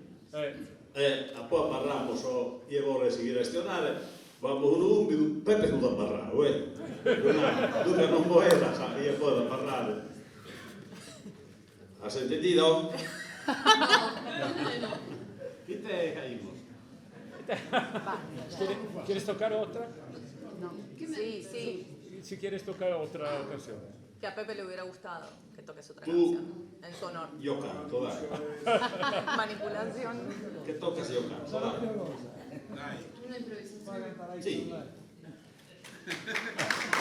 parramos o io vorrei seguire a gestionare, vamos un umbido, Pepe tu da parlare, tu che non moedas a io poi da parlare. ¿Has entendido? ¿Qué te caímos? ¿Quieres tocar otra? Sí, sí. Si quieres tocar otra canción. Que a Pepe le hubiera gustado que toques otra Tú, canción. En su honor. Yo canto, dai. Manipulación. ¿Qué tocas yo canto? Dai. Una improvisación. Sí.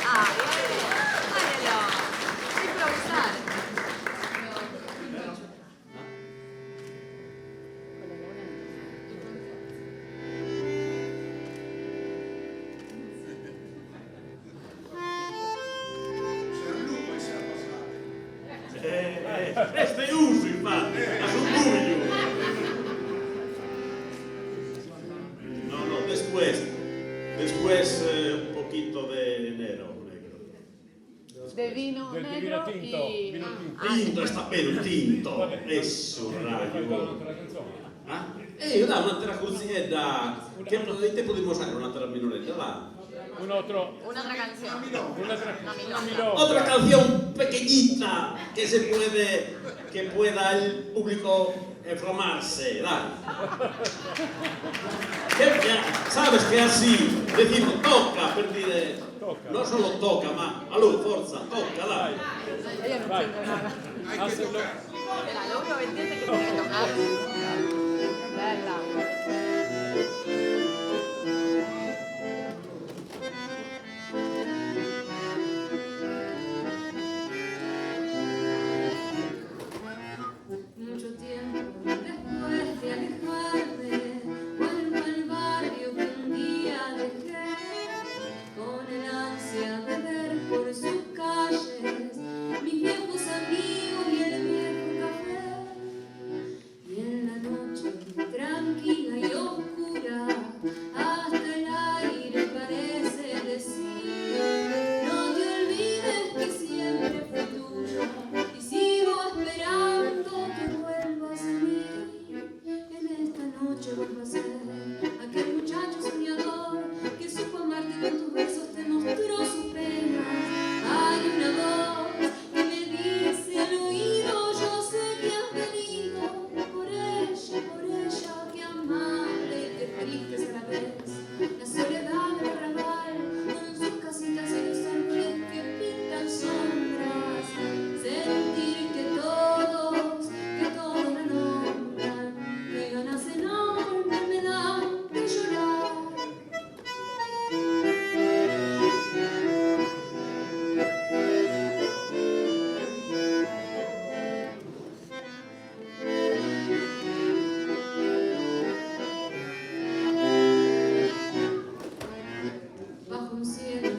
Ah, bien. Dálelo. Improvisar. Este uso, infatti, a su buio. No, después un poquito de negro. De vino Del negro vino tinto, y... vino tinto. Tinto, sta bene tinto. Eso, raggio. Un'altra cosina che te potremmo usare un'altra minoretta, va. Una otra canción. Una milonga. Otra canción pequeñita que pueda el público enfermarse, dai. Sabes che así, decimos toca, per dire, non solo toca, ma allora forza, tocca, dai. Ella no entiende nada. Espera, lo único que entiende es que tiene que tocar. Bella. Mucho tiempo después de alejarme, vuelvo al barrio que un día dejé, con el ansia de ver por sus calles mis viejos amigos y el viejo café. Y en la noche tranquila y oscura, hasta el aire parece decir: no te olvides que siempre fui tuya y sigo esperando que vuelvas a mí. En esta noche vuelvo a ser aquel muchacho soñador que supo amarte con tus besos, te mostró sus penas. Hay una voz que me dice al oído: yo sé que has venido por ella, que amable y que triste es a la vez. La soledad del arrabal con sus casitas y los árboles que pintan sombras. Sentir que todos la nombran, que ganas enormes me dan de llorar. Bajo un cielo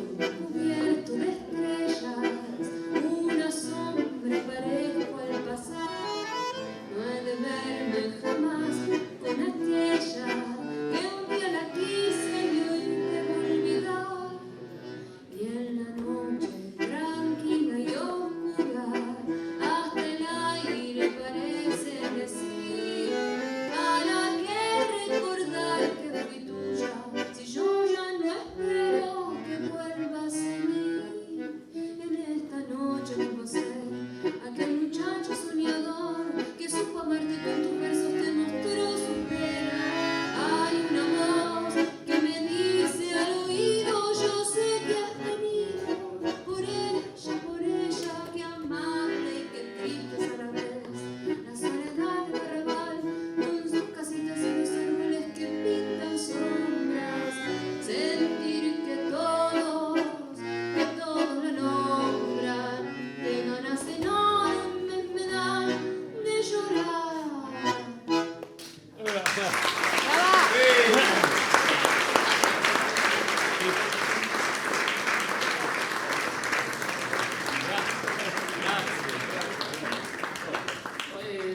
cubierto de estrellas, una sombra parezco al pasar. No he de verme jamás con aquella que un día la quise y hoy debo olvidar. Y en la noche tranquila y oscura, hasta el aire parece decir: ¿para qué recordar que fui tuya si yo ya no espero que vuelvas a mí? En esta noche vuelvo a ser aquel muchacho soñador que supo amarte con tus versos, te mostró sus penas. Hay una voz que me dice al oído: yo sé que has venido por ella, que amable y que triste es a la vez. La soledad del arrabal con sus casitas y los árboles que pintan sombras. Sentir que todos la nombran, que ganas enormes me dan de llorar.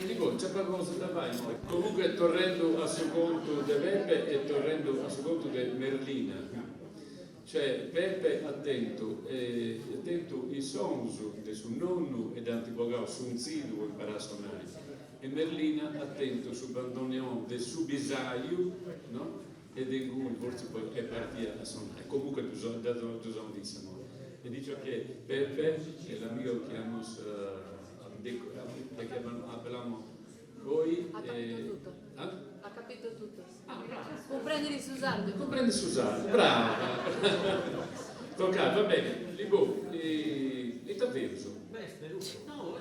Dico, c'è qualcosa da fare. Comunque, tornando a secondo di Pepe e tornando a secondo di Merlina, Cioè, Pepe attento i sonzu de su nonno ed antipogao su un zidu imparare a suonare. E Merlina attento su bandoneon del su bisaio, no? Ed in cui forse poi è partita a suonare. Comunque diciamo e dice che Pepe è l'amico che abbiamo noi. Ha capito tutto. Comprendi di Susanne. Comprendi Susanne, brava. Tocca, va bene. Libo, e davvero su. No,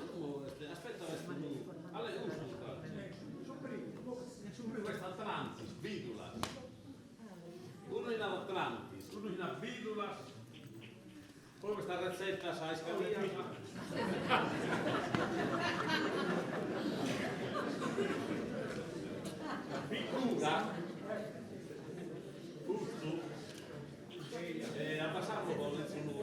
aspetta, allora su questa Atlantis, Vidula. Uno in Atlantis, uno in Vidula. Poi questa ricetta sai scagliare. Pittura, Puzzu, abbassarlo con il suo